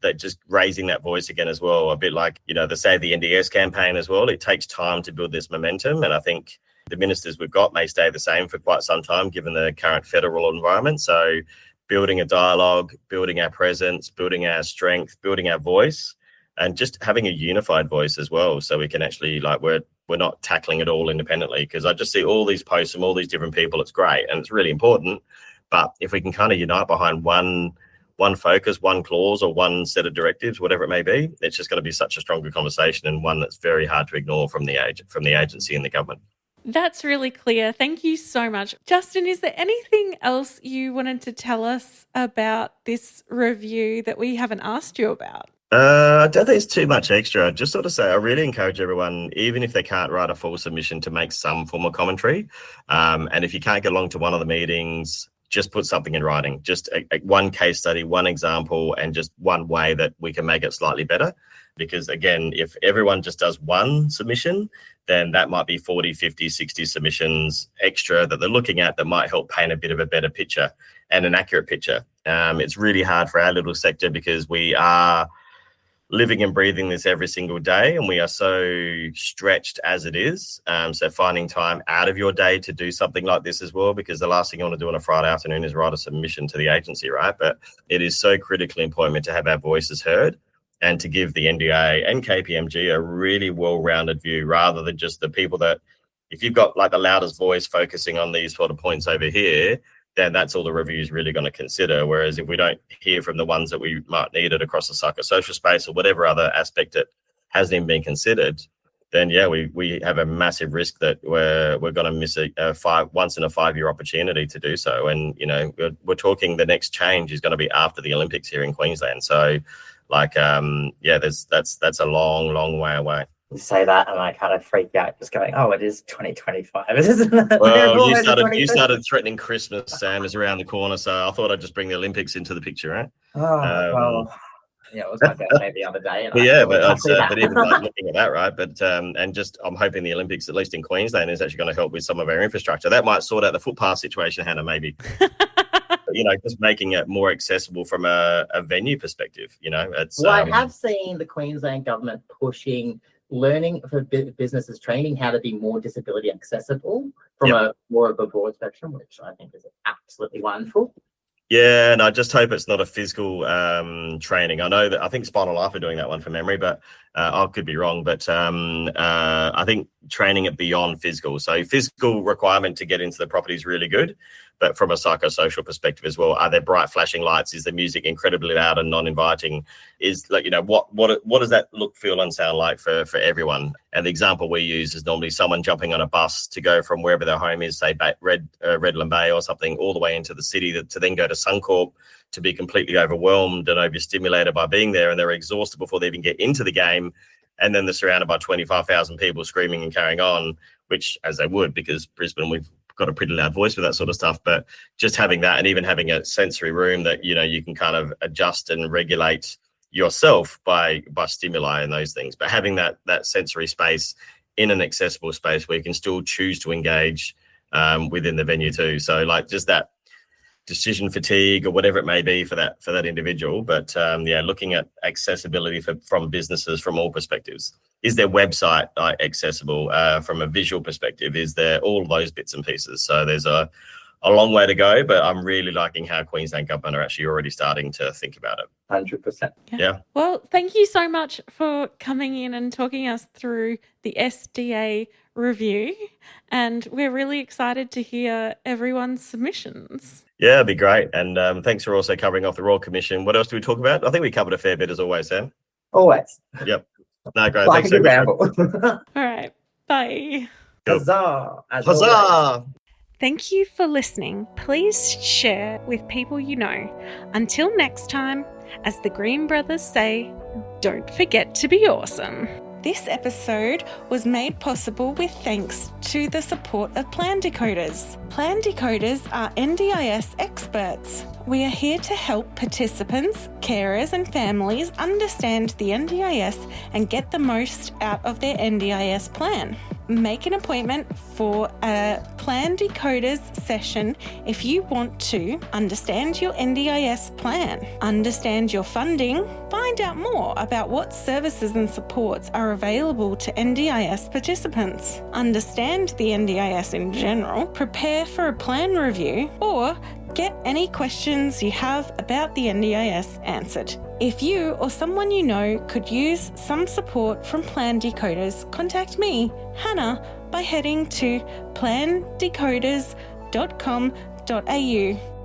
raising that voice again as well, a bit like, the Save the NDS campaign as well. It takes time to build this momentum. And I think the ministers we've got may stay the same for quite some time, given the current federal environment. So building a dialogue, building our presence, building our strength, building our voice, and just having a unified voice as well. So we can actually, we're not tackling it all independently, because I just see all these posts from all these different people. It's great and it's really important. But if we can kind of unite behind one focus, one clause, or one set of directives, whatever it may be, it's just going to be such a stronger conversation, and one that's very hard to ignore from the agency and the government. That's really clear. Thank you so much. Justin, is there anything else you wanted to tell us about this review that we haven't asked you about? I don't think it's too much extra. Just sort of say, I really encourage everyone, even if they can't write a full submission, to make some form of commentary. And if you can't get along to one of the meetings, just put something in writing, just one case study, one example, and just one way that we can make it slightly better. Because again, if everyone just does one submission, then that might be 40, 50, 60 submissions extra that they're looking at that might help paint a bit of a better picture and an accurate picture. It's really hard for our little sector because we are living and breathing this every single day, and we are so stretched as it is. So finding time out of your day to do something like this as well, because the last thing you want to do on a Friday afternoon is write a submission to the agency, right? But it is so critically important to have our voices heard and to give the NDA and KPMG a really well-rounded view, rather than just the people that, if you've got like the loudest voice focusing on these sort of points over here, then that's all the review's really going to consider. Whereas if we don't hear from the ones that we might need it across the psychosocial space or whatever other aspect that hasn't even been considered, then yeah, we have a massive risk that we're going to miss a once in a 5-year opportunity to do so. And you know, we're talking the next change is going to be after the Olympics here in Queensland. So, like, yeah, that's a long way away. You say that and I kind of freak out, just going, "Oh, it is 2025, isn't it?" Well, you started threatening Christmas, Sam, is around the corner, so I thought I'd just bring the Olympics into the picture, right? Oh, well, yeah, it was my birthday the other day. And but even like looking at that, right? But and just I'm hoping the Olympics, at least in Queensland, is actually going to help with some of our infrastructure. That might sort out the footpath situation, Hannah, maybe. You know, just making it more accessible from a venue perspective. You know, it's. Well, I have seen the Queensland government pushing learning for businesses, training how to be more disability accessible from a more of a broad spectrum, which I think is absolutely wonderful. Yeah, and I just hope it's not a physical training. I think Spinal Life are doing that one from memory, but I could be wrong. But I think training it beyond physical. So physical requirement to get into the property is really good, but from a psychosocial perspective as well, are there bright flashing lights? Is the music incredibly loud and non-inviting? Is, like, you know, what does that look, feel, and sound like for everyone? And the example we use is normally someone jumping on a bus to go from wherever their home is, say Redland Bay or something, all the way into the city to then go to Suncorp, to be completely overwhelmed and overstimulated by being there, and they're exhausted before they even get into the game. And then they're surrounded by 25,000 people screaming and carrying on, which, as they would, because Brisbane, we've got a pretty loud voice with that sort of stuff. But just having that, and even having a sensory room that, you know, you can kind of adjust and regulate yourself by stimuli and those things. But having that sensory space in an accessible space where you can still choose to engage within the venue too. So like just that decision fatigue or whatever it may be for that individual. But looking at accessibility from businesses from all perspectives. Is their website accessible from a visual perspective? Is there all those bits and pieces? So there's a long way to go, but I'm really liking how Queensland government are actually already starting to think about it. 100%. Yeah. Well, thank you so much for coming in and talking us through the SDA review. And we're really excited to hear everyone's submissions. Yeah, it'd be great. And thanks for also covering off the Royal Commission. What else do we talk about? I think we covered a fair bit as always, Sam. Always. Yep. No, great. Like Thanks a good so much. ramble. All right. Bye. Cool. Huzzah! As Huzzah! always. Thank you for listening. Please share with people you know. Until next time, as the Green Brothers say, don't forget to be awesome. This episode was made possible with thanks to the support of Plan Decoders. Plan Decoders are NDIS experts. We are here to help participants, carers and families understand the NDIS and get the most out of their NDIS plan. Make an appointment for a Plan Decoders session if you want to understand your NDIS plan, understand your funding, find out more about what services and supports are available to NDIS participants, understand the NDIS in general, prepare for a plan review, or get any questions you have about the NDIS answered. If you or someone you know could use some support from Plan Decoders, contact me, Hannah, by heading to plandecoders.com.au.